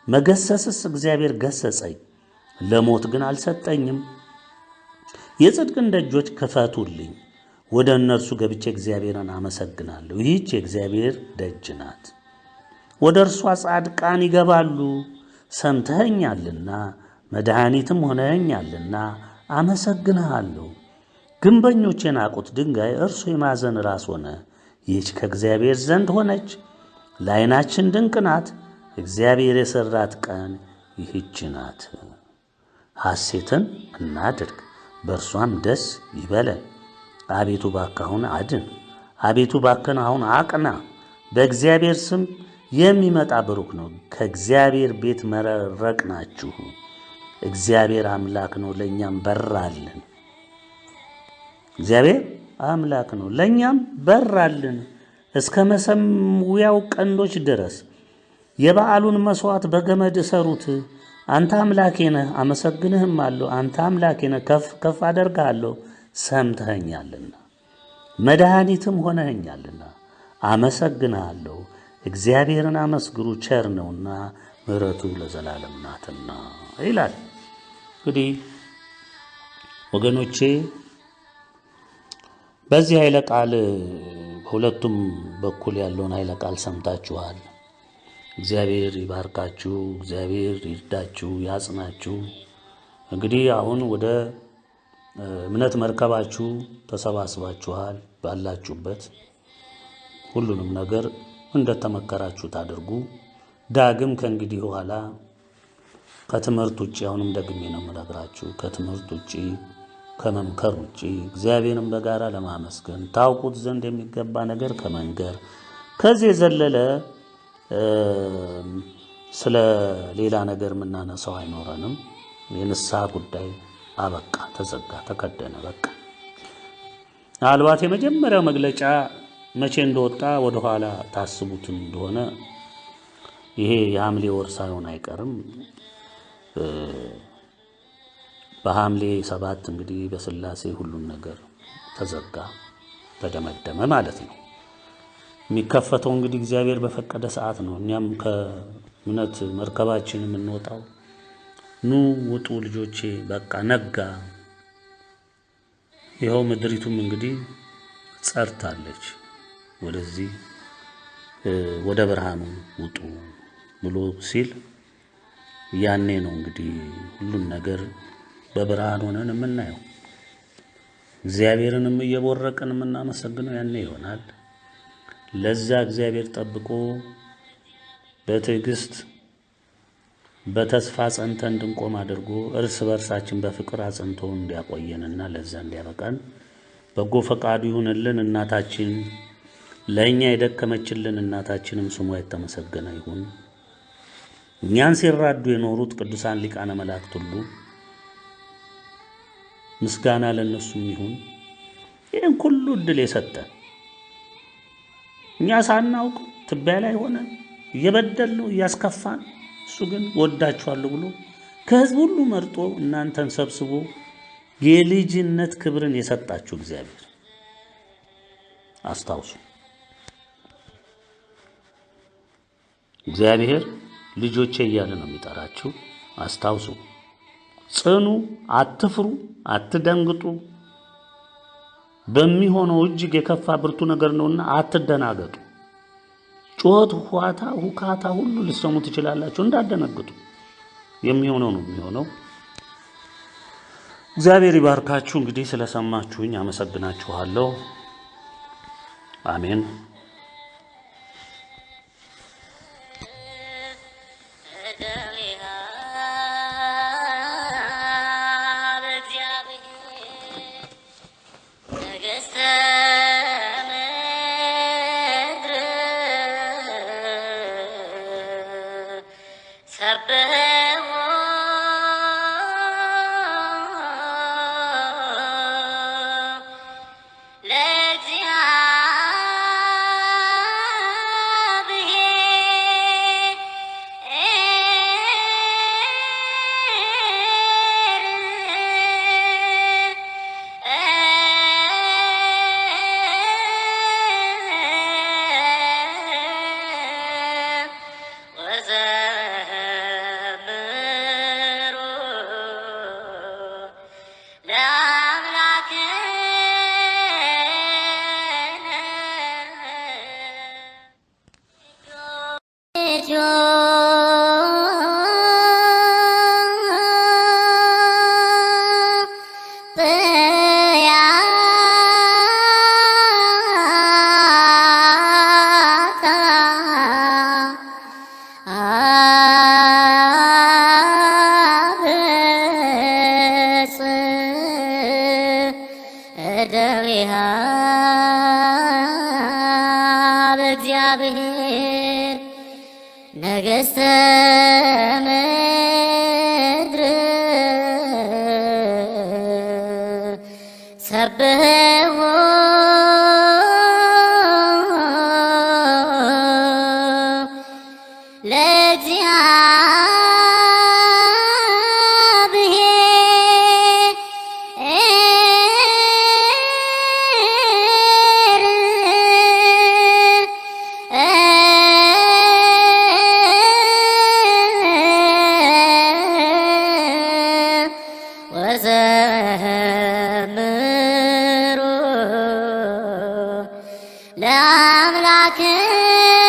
S1: መገሰስስ እግዚአብሔር ገሰጸኝ፣ ለሞት ግን አልሰጠኝም። የጽድቅን ደጆች ክፈቱልኝ፣ ወደ እነርሱ ገብቼ እግዚአብሔርን አመሰግናለሁ። ይህች የእግዚአብሔር ደጅ ናት፣ ወደ እርሷ ጻድቃን ይገባሉ። ሰምተኸኛልና መድኃኒትም ሆነኸኛልና አመሰግንሃለሁ። ግንበኞች የናቁት ድንጋይ እርሱ የማዕዘን ራስ ሆነ። ይህች ከእግዚአብሔር ዘንድ ሆነች፣ ለዓይናችን ድንቅ ናት። እግዚአብሔር የሠራት ቀን ይህች ናት። ሐሴትን እናድርግ፣ በእርሷም ደስ ይበለን። አቤቱ እባክህ አሁን አድን፣ አቤቱ እባክህ አሁን አቅና። በእግዚአብሔር ስም የሚመጣ ብሩክ ነው። ከእግዚአብሔር ቤት መረቅናችሁ። እግዚአብሔር አምላክ ነው፣ ለእኛም በራልን። እግዚአብሔር አምላክ ነው፣ ለእኛም በራልን። እስከ መሠዊያው ቀንዶች ድረስ የበዓሉን መሥዋዕት በገመድ እሰሩት። አንተ አምላኬ ነህ፣ አመሰግንህም አለሁ። አንተ አምላኬ ነህ፣ ከፍ ከፍ አደርግሃለሁ። ሰምተኸኛልና መድኃኒትም ሆነኸኛልና አመሰግንሃለሁ። እግዚአብሔርን አመስግኑ፣ ቸር ነውና ምሕረቱ ለዘላለም ናትና ይላል። እንግዲህ ወገኖቼ በዚህ ኃይለ ቃል በሁለቱም በኩል ያለውን ኃይለ ቃል ሰምታችኋል። እግዚአብሔር ይባርካችሁ፣ እግዚአብሔር ይርዳችሁ፣ ያጽናችሁ። እንግዲህ አሁን ወደ እምነት መርከባችሁ ተሰባስባችኋል። ባላችሁበት ሁሉንም ነገር እንደተመከራችሁ ታድርጉ። ዳግም ከእንግዲህ በኋላ ከትምህርት ውጪ፣ አሁንም ደግሜ ነው የምነግራችሁ፣ ከትምህርት ውጪ ከመምከር ውጪ እግዚአብሔርን በጋራ ለማመስገን ታውቁት ዘንድ የሚገባ ነገር ከመንገር ከዚህ የዘለለ ስለ ሌላ ነገር የምናነሳው አይኖረንም። የንስሐ ጉዳይ አበቃ፣ ተዘጋ፣ ተከደነ፣ በቃ። ምናልባት የመጀመሪያው መግለጫ መቼ እንደወጣ ወደኋላ ታስቡት እንደሆነ ይሄ የሐምሌ ወር ሳይሆን አይቀርም። በሐምሌ 7 እንግዲህ በሥላሴ ሁሉን ነገር ተዘጋ ተደመደመ ማለት ነው። የሚከፈተው እንግዲህ እግዚአብሔር በፈቀደ ሰዓት ነው። እኛም ከእምነት መርከባችን የምንወጣው ኑ ውጡ ልጆቼ በቃ ነጋ። ይኸው ምድሪቱም እንግዲህ ጸርታለች። ወደዚህ ወደ ብርሃኑ ውጡ ብሎ ሲል ያኔ ነው እንግዲህ ሁሉን ነገር በብርሃን ሆነን የምናየው። እግዚአብሔርንም እየቦረቅን የምናመሰግነው ያኔ ይሆናል። ለዛ እግዚአብሔር ጠብቆ በትዕግስት በተስፋ ጸንተን እንድንቆም አድርጎ እርስ በርሳችን በፍቅር አጽንቶ እንዲያቆየንና ለዛ እንዲያበቃን በጎ ፈቃዱ ይሁንልን። እናታችን ለእኛ የደከመችልን እናታችንም ስሟ የተመሰገነ ይሁን። እኛን ሲራዱ የኖሩት ቅዱሳን ሊቃነ መላእክት ሁሉ ምስጋና ለነሱም ይሁን። ይህን ሁሉ ዕድል የሰጠን እኛ ሳናውቅ ትቢያ ላይ ሆነን እየበደልነው እያስከፋን፣ እሱ ግን ወዳችኋለሁ ብሎ ከሕዝብ ሁሉ መርጦ እናንተን ሰብስቦ የልጅነት ክብርን የሰጣችሁ እግዚአብሔር አስታውሱ። እግዚአብሔር ልጆቼ እያለ ነው የሚጠራችሁ። አስታውሱ። ጽኑ፣ አትፍሩ፣ አትደንግጡ። በሚሆነው እጅግ የከፋ ብርቱ ነገር ነውና አትደናገጡ። ጩኸት፣ ሁካታ ሁሉ ልትሰሙ ትችላላችሁ፣ እንዳትደነግጡ። የሚሆነው ነው የሚሆነው። እግዚአብሔር ይባርካችሁ። እንግዲህ ስለሰማችሁኝ አመሰግናችኋለሁ። አሜን።
S2: ነገሥተ ምድር ሰብሕዎ ለአምላክህ